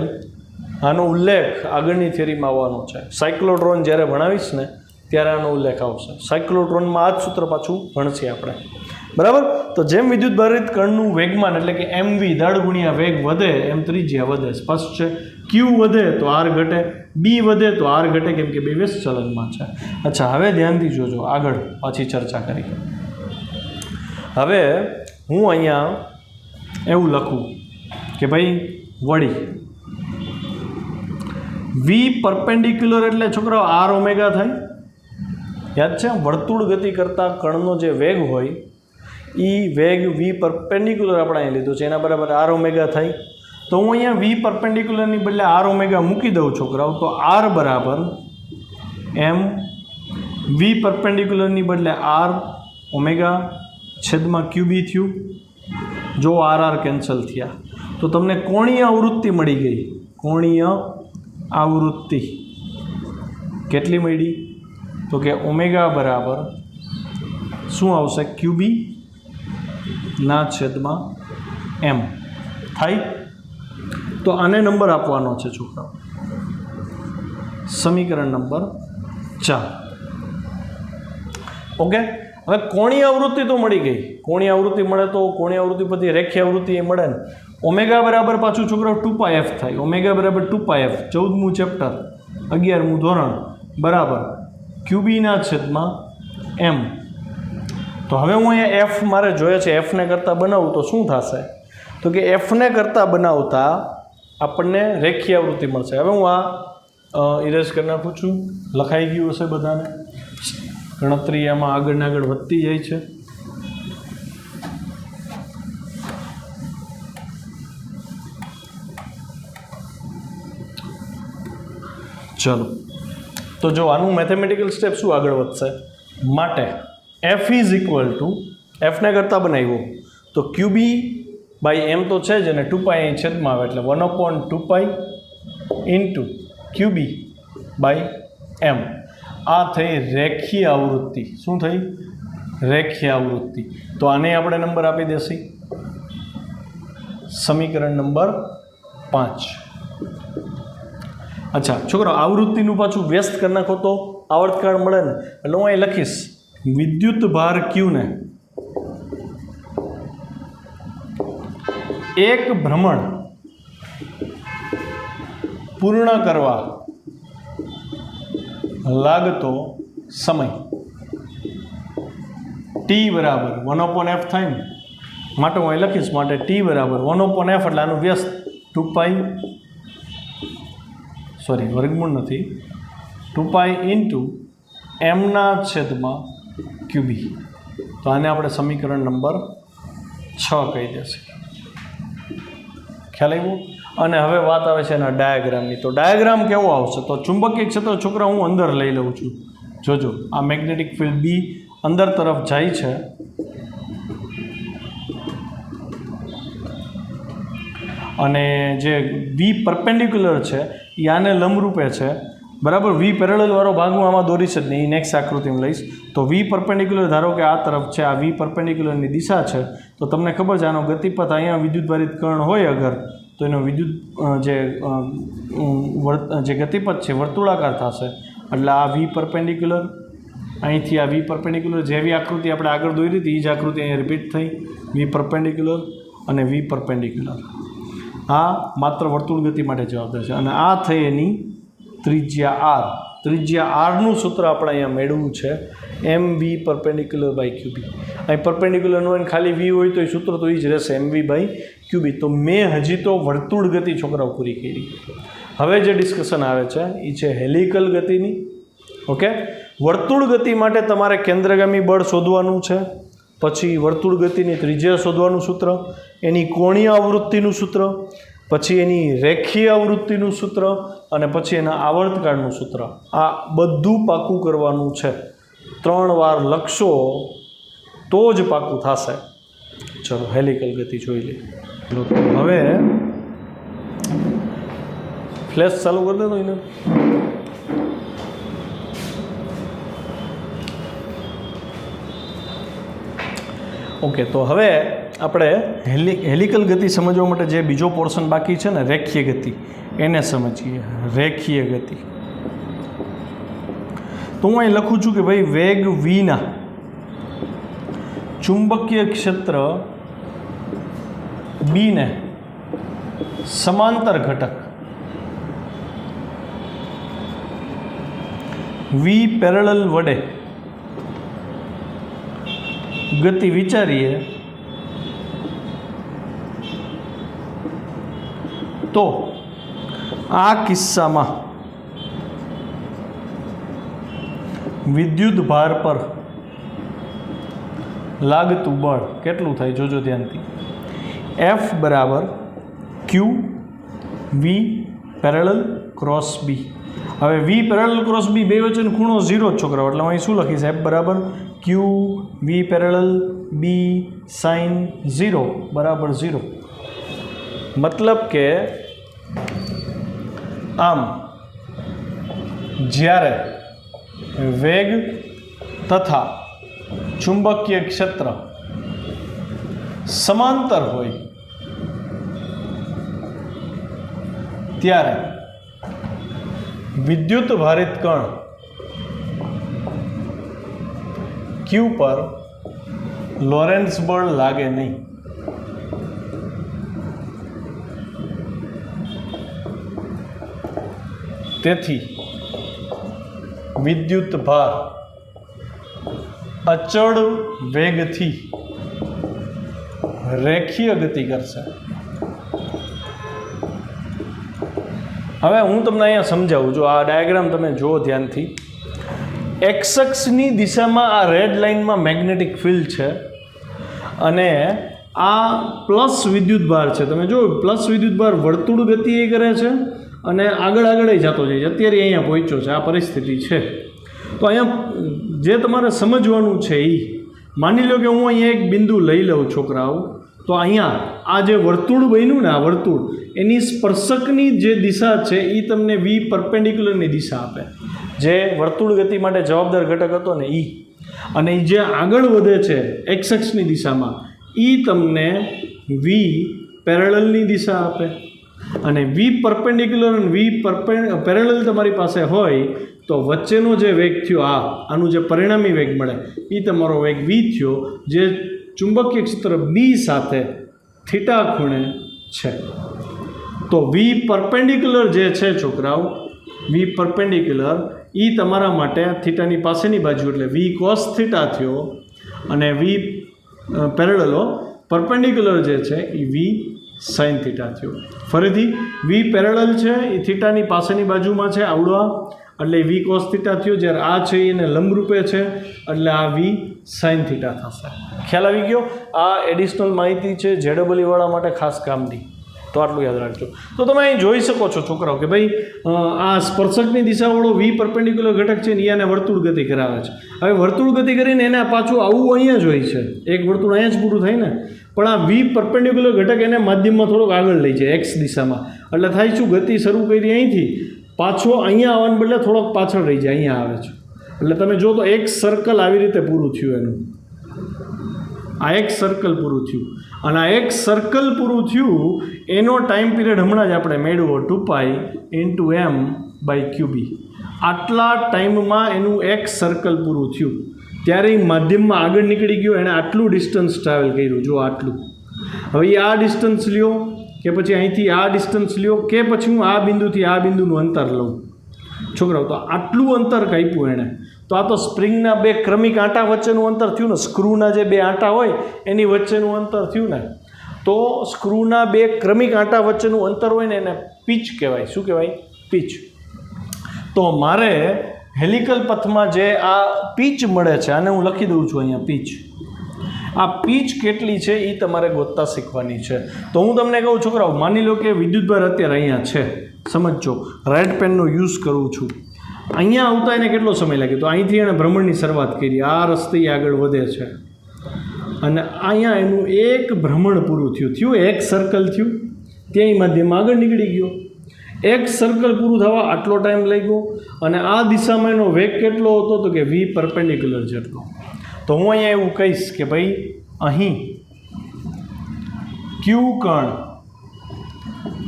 Speaker 1: આનો ઉલ્લેખ આગળની થિયરીમાં આવવાનો છે. સાયક્લોટ્રોન જ્યારે ભણાવીશ ને ત્યારે આનો ઉલ્લેખ આવશે. સાયક્લોટ્રોનમાં આ જ સૂત્ર પાછું ભણશે આપણે. બરાબર. તો જેમ વિદ્યુત ભારિત કણનું વેગમાન એટલે કે એમવી દળ ગુણ્યા વેગ વધે એમ ત્રિજ્યા વધે. સ્પષ્ટ છે. ક્યુ વધે તો આર ઘટે, બી વધે તો આર ઘટે, કેમ કે બે વ્યસ્ત ચલનમાં છે. અચ્છા, હવે ધ્યાનથી જોજો, આગળ પાછી ચર્ચા કરી. હવે હું અહીંયા એવું લખું કે ભાઈ વળી વી પરપેન્ડિક્યુલર એટલે છોકરાઓ આર ઓમેગા થાય. યાદ છે? વર્તુળ ગતિ કરતા કણનો જે વેગ હોય એ વેગ વી પરપેન્ડિક્યુલર આપણે અહીં લીધું છે, એના બરાબર આર ઓમેગા થાય. તો હું અહીંયા વી પરપેન્ડિક્યુલરની બદલે આર ઓમેગા મૂકી દઉં છોકરાઓ, તો આર બરાબર એમ વી પરપેન્ડિક્યુલરની બદલે આર ઓમેગા છેદમાં ક્યુબી થયું. જો આર આર કેન્સલ થયા તો તમને કોણીય આવૃત્તિ મળી ગઈ. કોણીય આવૃત્તિ કેટલી મળી? તો કે ઓમેગા બરાબર શું આવશે? ક્યુબી ના છેદમાં એમ થાય. તો આને નંબર આપવાનો છે છોકરાઓ, સમીકરણ નંબર 4. ઓકે. હવે કોણીય આવૃત્તિ તો મળી ગઈ. કોણીય આવૃત્તિ મળે તો કોણીય આવૃત્તિ પછી રેખીય આવૃત્તિ એ મળે ને. ઓમેગા બરાબર પાછું છોકરાઓ 2πf થાય. ઓમેગા બરાબર 2πf, 14મું ચેપ્ટર, 11મું ધોરણ બરાબર ક્યુબીના છેદમાં એમ. તો હવે હું અહીંયા એફ મારે જોઈએ છે, એફને કરતાં બનાવું તો શું થશે? તો કે એફને કરતાં બનાવતા આપણને રેખીય આવૃત્તિ મળશે. હવે હું આ ઇરેઝ કરી નાખું છું. લખાઈ ગયું હશે બધાને. ગણતરી એમાં આગળ ને આગળ વધતી જાય છે. ચલો, તો જો આનું મેથેમેટિકલ સ્ટેપ શું આગળ વધશે? માટે એફ ઇઝ ઇક્વલ ટુ, એફને કરતાં બનાવ્યો તો ક્યુબી બાય એમ તો છે જ, અને 2π અહીં છેદમાં આવે એટલે 1/2π ઇન્ટુ ક્યુબી બાય એમ. આ થઈ રેખીય આવૃત્તિ. શું થઈ? રેખીય આવૃત્તિ. તો આને આપણે નંબર આપી દેશી સમીકરણ નંબર 5. અચ્છા છોકરો, આવૃત્તિનું પાછું વ્યસ્ત કરી નાખો તો આવર્તકાળ મળે ને. એટલે હું અહીં લખીશ વિદ્યુત ભાર ક્યુને એક ભ્રમણ પૂર્ણ કરવા લાગતો સમય ટી બરાબર 1/f થાય ને, માટે હું અહીં લખીશ માટે ટી બરાબર 1/f એટલે આનું વ્યસ્ત 2π, સોરી વર્ગમૂળ નથી, 2π ઇન્ટુ એમના છેદમાં ક્યુબી. તો આને આપણે સમીકરણ નંબર 6 કહી દેશે. ખ્યાલ આવ્યો? અને હવે વાત આવે છે એના ડાયાગ્રામની. તો ડાયાગ્રામ કેવો આવશે? તો ચુંબકીય ક્ષેત્ર છોકરા હું અંદર લઈ લઉં છું. જોજો, આ મેગ્નેટિક ફિલ્ડ બી અંદર તરફ જાય છે. અને જે વી પરપેન્ડિક્યુલર છે એ આને લંબરૂપે છે. બરાબર. વી પેરેલલવાળો ભાગ હું આમાં દોરીશ જ નહીં, નેક્સ્ટ આકૃતિમાં લઈશ. તો વી પરપેન્ડિક્યુલર ધારો કે આ તરફ છે, આ વી પરપેન્ડિક્યુલરની દિશા છે. તો તમને ખબર છે આનો ગતિપથ અહીંયા વિદ્યુતભારિત કણ હોય અગર, તો એનો વિદ્યુત જે ગતિપથ છે વર્તુળાકાર થશે. એટલે આ વી પરપેન્ડિક્યુલર અહીંથી આ વી પરપેન્ડિક્યુલર જેવી આકૃતિ આપણે આગળ દોરી હતી એ જ આકૃતિ અહીંયા રિપીટ થઈ, વી પરપેન્ડિક્યુલર અને વી પરપેન્ડિક્યુલર. આ માત્ર વર્તુળ ગતિ માટે જવાબદાર છે અને આ થઈ એની ત્રિજ્યા આર. ત્રિજ્યા આરનું સૂત્ર આપણે અહીંયા મેળવવું છે એમ વી પરપેન્ડિક્યુલર બાય ક્યુબી. અહીં પરપેન્ડિક્યુલરનું હોય ખાલી વી હોય તો એ સૂત્ર તો એ જ રહેશે એમ વી બાય ક્યુબી. તો મેં હજી તો વર્તુળ ગતિ છોકરાઓ પૂરી કરી. હવે જે ડિસ્કશન આવે છે એ છે હેલિકલ ગતિની. ઓકે, વર્તુળ ગતિ માટે તમારે કેન્દ્રગામી બળ શોધવાનું છે, પછી વર્તુળ ગતિની ત્રિજ્યા શોધવાનું સૂત્ર, એની કોણીય આવૃત્તિનું સૂત્ર, પછી એની રેખીય આવૃત્તિનું સૂત્ર અને પછી એના આવર્તકાળનું સૂત્ર. આ બધું પાકું કરવાનું છે. 3 વાર લખશો તો જ પાકું થશે. ચલો હેલિકલ ગતિ જોઈ લઈએ. હવે ફ્લેશ ચાલુ કરી દેતો એને. ઓકે, તો હવે આપણે હેલિકલ ગતિ સમજવા માટે જે બીજો પોર્શન બાકી છે ને રેખીય ગતિ, એને સમજીએ. રેખીય ગતિ તો હું અહીં લખું છું કે ભાઈ વેગ વીના ચુંબકીય ક્ષેત્ર બીને સમાંતર ઘટક વી પેરેલલ વડે ગતિ વિચારીએ તો આ કિસ્સામાં વિદ્યુત ભાર પર લાગતું બળ કેટલું થાય જોજો ધ્યાનથી. F બરાબર ક્યુ વી પેરેલલ ક્રોસ બી. હવે વી પેરેલલ ક્રોસ બી બે વચ્ચેનો ખૂણો 0 જ છોકરાઓ, એટલે અહીં શું લખીશ? F બરાબર ક્યુ વી પેરેલલ બી સાઇન 0 બરાબર 0. મતલબ કે આમ જ્યારે વેગ તથા ચુંબકીય ક્ષેત્ર સમાંતર હોય ત્યારે વિદ્યુત ભારિત કણ ક્યુ પર લોરેન્ટ્ઝ બળ લાગે નહીં. તેથી વિદ્યુત ભાર અચળ વેગથી રેખીય ગતિ કરશે. હવે હું તમને અહીંયા સમજાવું. જો આ ડાયાગ્રામ તમે જુઓ ધ્યાનથી, એક્સ અક્ષની દિશામાં આ રેડ લાઇનમાં મેગ્નેટિક ફિલ્ડ છે અને આ પ્લસ વિદ્યુત ભાર છે. તમે જો પ્લસ વિદ્યુત ભાર વર્તુળ ગતિ એ કરે છે અને આગળ જતો જાય છે. અત્યારે અહીંયા પહોંચ્યો છે, આ પરિસ્થિતિ છે. તો અહીંયા જે તમારે સમજવાનું છે એ માની લો કે હું અહીંયા એક બિંદુ લઈ લઉં છોકરાઓ, તો અહીંયા આ જે વર્તુળ બન્યું ને, આ વર્તુળ એની સ્પર્શકની જે દિશા છે એ તમને વી પરપેન્ડિક્યુલરની દિશા આપે, જે વર્તુળ ગતિ માટે જવાબદાર ઘટક હતો ને એ. અને એ જે આગળ વધે છે એક્સ અક્ષની દિશામાં એ તમને વી પેરેલલની દિશા આપે. અને વી પરપેન્ડિક્યુલર અને વી પેરેલલ તમારી પાસે હોય તો વચ્ચેનો જે વેગ થયો આનું જે પરિણામી વેગ મળે એ તમારો વેગ વી થયો, જે ચુંબકીય ક્ષેત્ર બી સાથે થીટા ખૂણે છે. તો વી પરપેન્ડિક્યુલર જે છે છોકરાઓ, વી પરપેન્ડિક્યુલર એ તમારા માટે થીટાની પાસેની બાજુ એટલે વી કોસ થીટા થયો, અને વી પેરેલલો પરપેન્ડિક્યુલર જે છે એ વી સાઇન થીટા થયો. ફરીથી વી પેરેલલ છે એ થીટાની પાસેની બાજુમાં છે આવડવા, એટલે વી કોસ થીટા થયો. જ્યારે આ છે એને લંબરૂપે છે એટલે આ વી સાઇન થીટા થશે. ખ્યાલ આવી ગયો? આ એડિશનલ માહિતી છે JEE વાળા માટે ખાસ કામની, તો આટલું યાદ રાખજો. તો તમે અહીં જોઈ શકો છો છોકરાઓ કે ભાઈ આ સ્પર્શકની દિશાવાળો વી પરપેન્ડિક્યુલર ઘટક છે ને એને વર્તુળ ગતિ કરાવે છે. હવે વર્તુળ ગતિ કરીને એને પાછું આવું અહીંયા જ હોય છે, એક વર્તુળ અહીંયા જ પૂરું થાય ને, પણ આ વી પરપેન્ડિક્યુલર ઘટક એને માધ્યમમાં થોડોક આગળ લઈ જાય એક્સ દિશામાં. એટલે થાય શું, ગતિ શરૂ કરી અહીંથી પાછો અહીંયા આવવાને બદલે થોડોક પાછળ રહી જાય, અહીંયા આવે છે. એટલે તમે જો તો એક સર્કલ આવી રીતે પૂરું થયું એનું, આ એક સર્કલ પૂરું થયું. અને આ એક સર્કલ પૂરું થયું એનો ટાઈમ પીરિયડ હમણાં જ આપણે મેળવ્યો 2π × m/qb. આટલા ટાઈમમાં એનું એક સર્કલ પૂરું થયું, ત્યારે એ માધ્યમમાં આગળ નીકળી ગયો, એણે આટલું ડિસ્ટન્સ ટ્રાવેલ કર્યું, જો આટલું. હવે એ આ ડિસ્ટન્સ લ્યો કે પછી અહીંથી આ ડિસ્ટન્સ લ્યો કે પછી હું આ બિંદુથી આ બિંદુનું અંતર લઉં છોકરાઓ, તો આટલું અંતર કાપ્યું એણે. તો આ તો સ્પ્રિંગના બે ક્રમિક આંટા વચ્ચેનું અંતર થયું ને, સ્ક્રૂના જે બે આંટા હોય એની વચ્ચેનું અંતર થયું ને. તો સ્ક્રૂના બે ક્રમિક આંટા વચ્ચેનું અંતર હોય ને એને પીચ કહેવાય. શું કહેવાય? પીચ. તો મારે હેલિકલ પથમાં જે આ પીચ મળે છે, આને હું લખી દઉં છું અહીંયા પીચ. આ પીચ કેટલી છે એ તમારે ગોતતા શીખવાની છે. તો હું તમને કહું છોકરાઓ, માની લો કે વિદ્યુતભાર અત્યારે અહીંયા છે, સમજો રેડ પેનનો યુઝ કરું છું. અહીંયા આવતા એને કેટલો સમય લાગ્યો? તો અહીંથી એણે ભ્રમણની શરૂઆત કરી, આ રસ્તે આગળ વધે છે અને અહીંયા એનું એક ભ્રમણ પૂરું થયું, એક સર્કલ થયું, ત્યાં માધ્યમમાં આગળ નીકળી ગયો. એક સર્કલ પૂરું થવા આટલો ટાઈમ લાગ્યો અને આ દિશામાં એનો વેગ કેટલો હતો? તો કે v પરપેન્ડિક્યુલર જેટલો. તો હું અહીંયા એવું કહીશ કે ભાઈ અહીં q કણ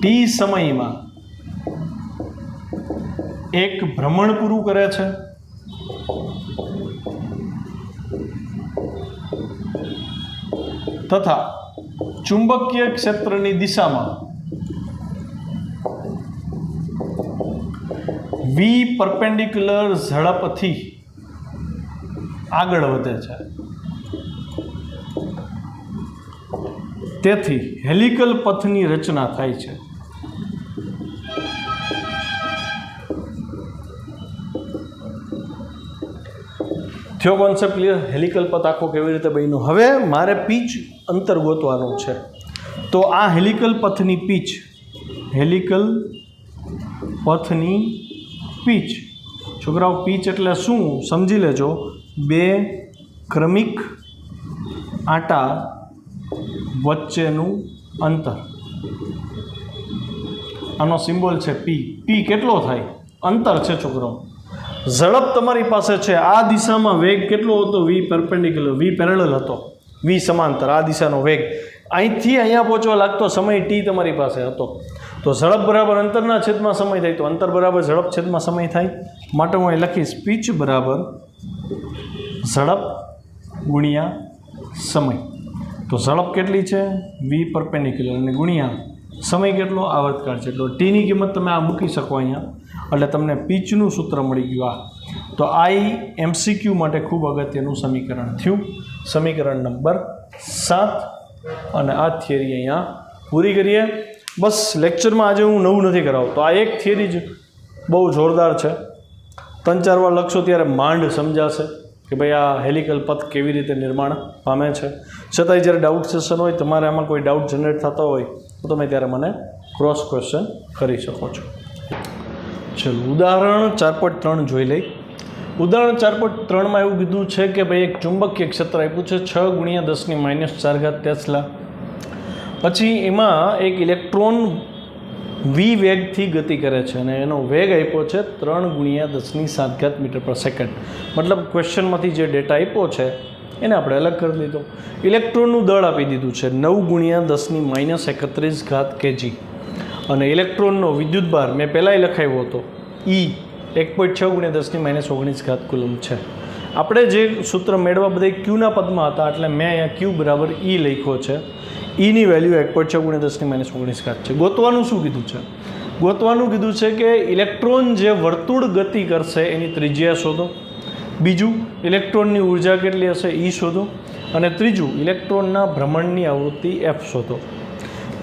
Speaker 1: t સમયમાં એક ભ્રમણ પૂરું કરે છે તથા ચુંબકીય ક્ષેત્રની દિશામાં v પરપેન્ડિક્યુલર ઝડપથી આગળ વધે છે. તેથી હેલિકલ પથની રચના થાય છે. થયો કોન્સેપ્ટ ક્લિયર? હેલિકલ પથ આખો કેવી રીતે બન્યો. હવે મારે પીચ અંતર ગોતવાનું છે. તો આ હેલિકલ પથની પીચ, હેલિકલ પથની પીચ છોકરાઓ, પીચ એટલે શું સમજી લેજો. બે ક્રમિક આંટા વચ્ચેનું અંતર, આનો સિમ્બોલ છે પી. પી કેટલો થાય? અંતર છે છોકરાઓ. ઝડપ તમારી પાસે છે, આ દિશામાં વેગ કેટલો હતો? v પરપેન્ડિક્યુલર, v પેરેલલ હતો, v સમાંતર, આ દિશાનો વેગ. અહીંથી અહીંયા પહોંચવા લાગતો સમય t તમારી પાસે હતો. તો ઝડપ બરાબર અંતરના છેદમાં સમય થાય, તો અંતર બરાબર ઝડપ છેદમાં સમય થાય. માટે હું અહીં લખીશ પીચ બરાબર ઝડપ ગુણ્યા સમય. તો ઝડપ કેટલી છે? v પરપેન્ડિક્યુલર અને ગુણ્યા સમય કેટલો? આવર્તકાળ છે. તો ટીની કિંમત તમે આ મૂકી શકો અહીંયા, એટલે તમને પીચનું સૂત્ર મળી ગયું. આ તો આ MCQ માટે ખૂબ અગત્યનું સમીકરણ થયું, સમીકરણ નંબર 7. અને આ થિયરી અહીંયા પૂરી કરીએ. બસ લેક્ચરમાં આજે હું નવું નથી કરાવતો. આ એક થિયરી જ બહુ જોરદાર છે. 3-4 વાર લખશો ત્યારે માંડ સમજાશે કે ભાઈ આ હેલિકલ પથ કેવી રીતે નિર્માણ પામે છે. છતાંય જ્યારે ડાઉટ સેશન હોય, તમારે આમાં કોઈ ડાઉટ જનરેટ થતો હોય તો તમે ત્યારે મને ક્રોસ ક્વેશ્ચન કરી શકો છો. ચલો ઉદાહરણ 4.3 જોઈ લઈ. ઉદાહરણ 4.3માં એવું કીધું છે કે ભાઈ એક ચુંબકીય ક્ષેત્ર આપ્યું છે 6 × 10⁻⁴ ટેસ્લા. પછી એમાં એક ઇલેક્ટ્રોન v વેગથી ગતિ કરે છે અને એનો વેગ આપ્યો છે 3 × 10⁷ મીટર/સેકન્ડ. મતલબ ક્વેશ્ચનમાંથી જે ડેટા આપ્યો છે એને આપણે અલગ કરી લીધો. ઇલેક્ટ્રોનનું દળ આપી દીધું છે 9 × 10⁻31 kg અને ઇલેક્ટ્રોનનો વિદ્યુતભાર મેં પહેલાંય લખાવ્યો હતો E 1.6 × 10⁻19 કુલમ છે. આપણે જે સૂત્ર મેળવવા બધા ક્યુના પદમાં હતા, એટલે મેં અહીંયા ક્યુ બરાબર E લખ્યો છે. ઈની વેલ્યુ 1.6 × 10⁻19 છે. ગોતવાનું શું કીધું છે? ગોતવાનું કીધું છે કે ઇલેક્ટ્રોન જે વર્તુળ ગતિ કરશે એની ત્રિજ્યા શોધો. બીજું, ઇલેક્ટ્રોનની ઉર્જા કેટલી હશે E શોધો. અને ત્રીજું, ઇલેક્ટ્રોનના ભ્રમણની આવૃત્તિ f શોધો.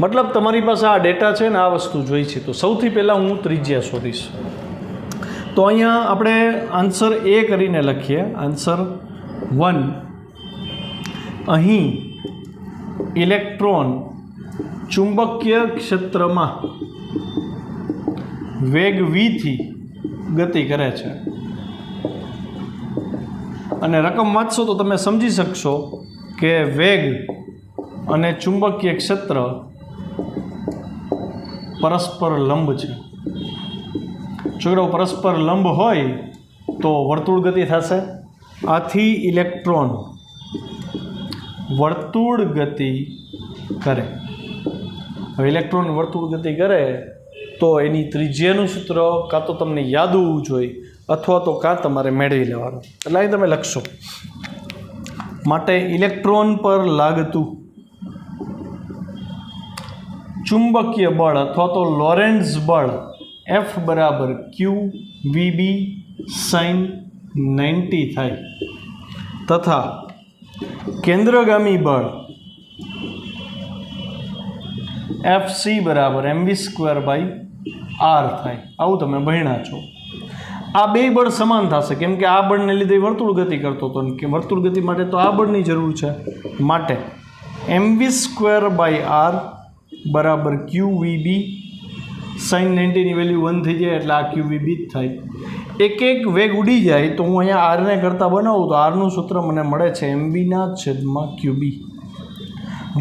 Speaker 1: મતલબ તમારી પાસે આ ડેટા છે ને આ વસ્તુ જોઈ છે. તો સૌથી પહેલાં હું ત્રિજ્યા શોધીશ. તો અહીંયા આપણે આન્સર A કરીને લખીએ. આન્સર 1. અહીં ઇલેક્ટ્રોન ચુંબકીય ક્ષેત્રમાં વેગ v થી ગતિ કરે છે. અને રકમ વાંચશો તો તમે સમજી શકશો કે વેગ અને ચુંબકીય ક્ષેત્ર પરસ્પર લંબ છે. છોકરાઓ, પરસ્પર લંબ હોય તો વર્તુળ ગતિ થશે. આથી ઇલેક્ટ્રોન વર્તુળ ગતિ કરે. હવે ઇલેક્ટ્રોન વર્તુળ ગતિ કરે તો એની ત્રિજ્યાનું સૂત્ર કાં તો તમને યાદ હોવું જોઈએ અથવા તો કાં તમારે મેળવી લેવાનો. એટલે અહીં તમે લખશો. માટે ઇલેક્ટ્રોન પર લાગતું ચુંબકીય બળ અથવા તો લોરેન્ટ્ઝ બળ F બરાબર QVB sin 90 થાય તથા કેન્દ્રગામી બળ FC બરાબર mv²/r થાય. આવું તમે ભણ્યા છો. આ બે બળ સમાન થશે કેમ કે આ બળને લીધે વર્તુળ ગતિ કરતો હતો કે વર્તુળ ગતિ માટે તો આ બળની જરૂર છે. માટે mv²/r બરાબર QVB sin 90 ની વેલ્યુ 1 થઈ જાય એટલે આ QVB જ થાય. એક એક વેગ ઉડી જાય તો હું અહીંયા આરને કરતાં બનાવું તો આરનું સૂત્ર મને મળે છે mv/QB.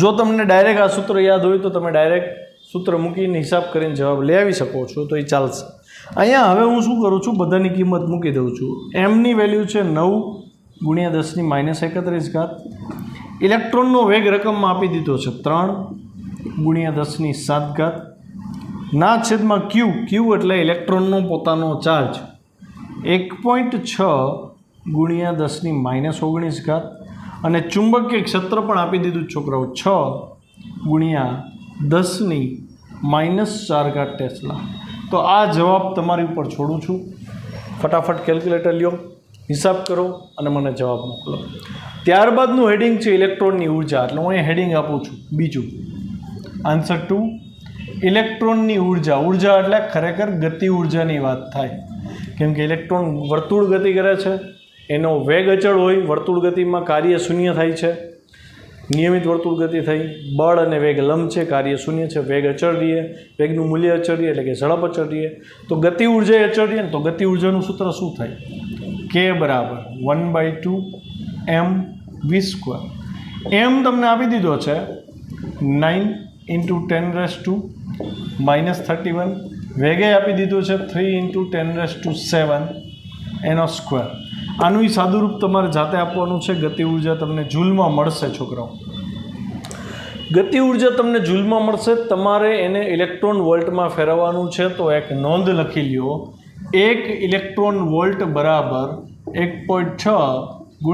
Speaker 1: જો તમને ડાયરેક્ટ આ સૂત્ર યાદ હોય તો તમે ડાયરેક્ટ સૂત્ર મૂકીને હિસાબ કરીને જવાબ લઈ આવી શકો છો તો એ ચાલશે. અહીંયા હવે હું શું કરું છું, બધાની કિંમત મૂકી દઉં છું. એમની વેલ્યુ છે 9 × 10⁻31. ઇલેક્ટ્રોનનો વેગ રકમમાં આપી દીધો છે 3 × 10⁻7 ના છેદમાં ક્યુ એટલે ઇલેક્ટ્રોનનો પોતાનો ચાર્જ 1.6 × 10⁻19 અને ચુંબકીય ક્ષેત્ર પણ આપી દીધું છોકરાઓ 6 × 10⁻4 ટેસ્લા. તો આ જવાબ તમારી ઉપર છોડું છું. ફટાફટ કેલ્ક્યુલેટર લ્યો, હિસાબ કરો અને મને જવાબ મોકલો. ત્યારબાદનું હેડિંગ છે ઇલેક્ટ્રોનની ઉર્જા. એટલે હું અહીંયા હેડિંગ આપું છું બીજું. આન્સર 2 ઇલેક્ટ્રોનની ઉર્જા. ઉર્જા એટલે ખરેખર ગતિ ઉર્જાની વાત થાય કેમ કે ઇલેક્ટ્રોન વર્તુળ ગતિ કરે છે, એનો વેગ અચળ હોય. વર્તુળ ગતિમાં કાર્ય શૂન્ય થાય છે, નિયમિત વર્તુળ ગતિ થઈ. બળ અને વેગ લંબ છે, કાર્ય શૂન્ય છે, વેગ અચળ રહીએ, વેગનું મૂલ્ય અચળ રહીએ એટલે કે ઝડપ અચળ રહીએ. તો ગતિ ઉર્જા અચળ રહીએ ને તો ગતિ ઉર્જાનું સૂત્ર શું થાય? K બરાબર 1/2 mv². એમ તમને આપી દીધો છે 9 × 10⁻31. વેગે આપી દીધો છે 3 × 10⁻7 એનો સ્ક્વેર. આનું સાદું રૂપ તમારે જાતે આપવાનું છે. ગતિ ઉર્જા તમને જૂલમાં મળશે છોકરાઓ. ગતિ ઉર્જા તમને જૂલમાં મળશે. તમારે એને ઇલેક્ટ્રોન વોલ્ટમાં ફેરવવાનું છે. તો એક નોંધ લખી લ્યો, 1 ઇલેક્ટ્રોન વોલ્ટ બરાબર 1.6 ×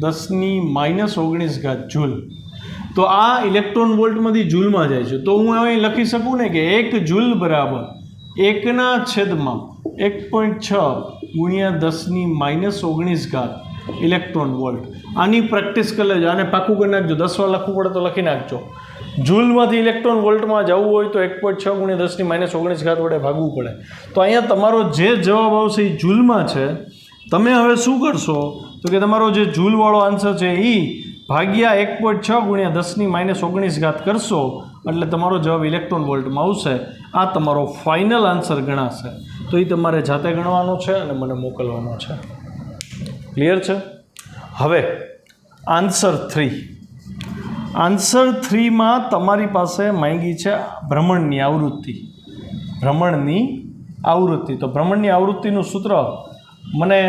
Speaker 1: 10⁻19 જૂલ. તો આ ઇલેક્ટ્રોન વોલ્ટમાંથી જૂલમાં જાય છે. તો હું અહીં લખી શકું ને કે 1 જૂલ બરાબર 1/1.6 × 10⁻19 ઇલેક્ટ્રોન વોલ્ટ. આની પ્રેક્ટિસ કરી લેજો. આને પાકું કરી નાખજો. 10 વાર લખવું પડે તો લખી નાખજો. જૂલમાંથી ઇલેક્ટ્રોન વોલ્ટમાં જવું હોય તો 1.6 × 10⁻19 વડે ભાગવું પડે. તો અહીંયા તમારો જે જવાબ આવશે એ જૂલમાં છે. તમે હવે શું કરશો તો કે તમારો જે જૂલવાળો આન્સર છે એ ભાગ્યા 1.6 × 10⁻19 કરશો એટલે તમારો જવાબ ઇલેક્ટ્રોન વોલ્ટમાં આવશે. આ તમારો ફાઇનલ આન્સર ગણાશે. તો એ તમારે જાતે ગણવાનો છે અને મને મોકલવાનો છે. ક્લિયર છે? હવે આન્સર 3. આન્સર 3માં તમારી પાસે માંગી છે ભ્રમણની આવૃત્તિ. ભ્રમણની આવૃત્તિ. તો ભ્રમણની આવૃત્તિનું સૂત્ર મને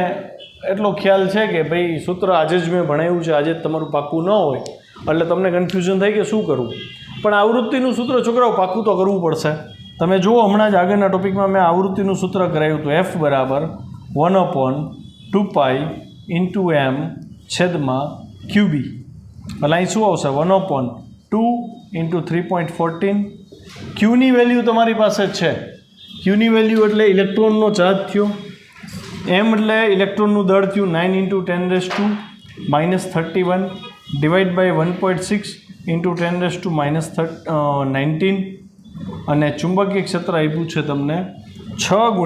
Speaker 1: એટલો ખ્યાલ છે કે ભાઈ સૂત્ર આજે જ મેં ભણાવ્યું છે, આજે જ તમારું પાક્કું ન હોય એટલે તમને કન્ફ્યુઝન થાય કે શું કરવું. પણ આવૃત્તિનું સૂત્ર છોકરાઓ પાક્કું તો કરવું પડશે. તમે જુઓ હમણાં જ આગળના ટોપિકમાં મેં આવૃત્તિનું સૂત્ર કરાવ્યું હતું. F બરાબર 1/2π × m/QB. એટલે અહીં શું આવશે? 1/2 × 3.14. ક્યુની વેલ્યુ તમારી પાસે છે. ક્યુની વેલ્યુ એટલે ઇલેક્ટ્રોનનો ચાર્જ થયો. એમ એટલે ઇલેક્ટ્રોનનું દળ થયું 9 × 10⁻31 /1.6 × 10⁻19 અને ચુંબકીય ક્ષેત્ર આપ્યું છે તમને 6 ×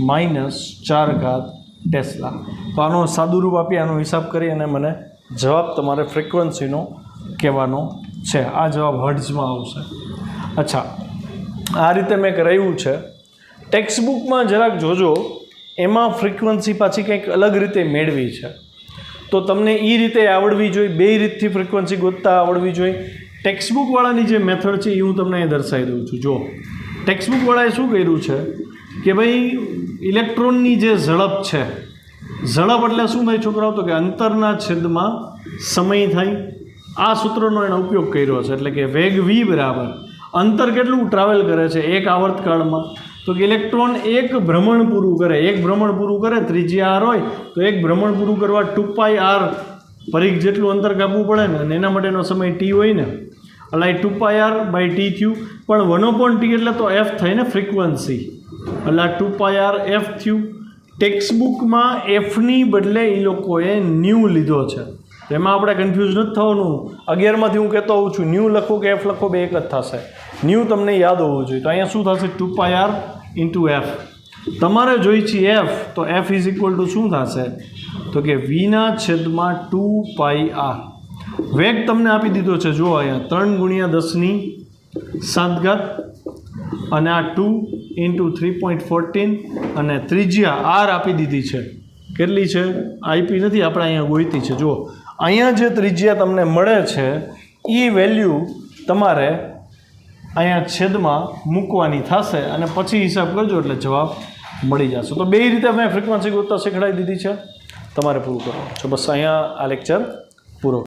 Speaker 1: 10⁻4 ટેસ્લા. તો આનો સાદું રૂપ આપી આનો હિસાબ કરી અને મને જવાબ તમારે ફ્રિકવન્સીનો કહેવાનો છે. આ જવાબ હર્ટ્ઝમાં આવશે. અચ્છા, આ રીતે મેં કરાવ્યું છે. ટેક્સ્ટબુકમાં જરાક જોજો, એમાં ફ્રિકવન્સી પાછી કંઈક અલગ રીતે મેળવી છે. તો તમને એ રીતે આવડવી જોઈએ. બે રીતથી ફ્રિકવન્સી ગોતતા આવડવી જોઈએ. ટેક્સ્ટબુકવાળાની જે મેથડ છે એ હું તમને અહીં દર્શાવી દઉં છું. જો ટેક્સ્ટબુકવાળાએ શું કર્યું છે કે ભાઈ ઇલેક્ટ્રોનની જે ઝડપ છે, ઝડપ એટલે શું થાય છોકરાઓ? તો કે અંતરના છેદમાં સમય થાય. આ સૂત્રનો એનો ઉપયોગ કર્યો છે. એટલે કે વેગ v બરાબર અંતર કેટલું ટ્રાવેલ કરે છે એક આવર્તકાળમાં, તો કે ઇલેક્ટ્રોન એક ભ્રમણ પૂરું કરે ત્રિજ્યા r હોય તો એક ભ્રમણ પૂરું કરવા 2πr પરિઘ જેટલું અંતર કાપવું પડે ને, અને એના માટેનો સમય t હોય ને, એટલે 2πr/t થયું. પણ 1/t એટલે તો f થઈ ને ફ્રીક્વન્સી, એટલે 2πr/f થયું. ટેક્સ્ટબુકમાં એફની બદલે એ લોકોએ ન્યૂ લીધો છે, તેમાં આપણે કન્ફ્યુઝ નથી થવાનું. 11માંથી હું કહેતો હોઉં છું ન્યૂ લખો કે એફ લખો બે એક જ થશે. ન્યૂ તમને યાદ હોવું જોઈએ. તો અહીંયા શું થશે 2πr/f. તમારે જોઈ છે એફ, તો એફ ઇઝ ઇક્વલ ટુ શું થશે તો કે v/2πr. વેગ તમને આપી દીધો છે જુઓ અહીંયા 3 × 10⁷ અને આ 2 × 3.14 અને ત્રિજ્યા r આપી દીધી છે. કેટલી છે આપી નથી, આપણે અહીંયા ગોઈતી છે. જુઓ અહીંયા જે ત્રિજ્યા તમને મળે છે એ વેલ્યુ તમારે અહીંયા છેદમાં મૂકવાની થશે અને પછી હિસાબ કરજો એટલે જવાબ મળી જશે. તો બે રીતે મેં ફ્રીક્વન્સી ગોતતા શીખડાવી દીધી છે, તમારે પૂરું કરવાનું છે. બસ અહીંયા આ લેક્ચર પૂરો.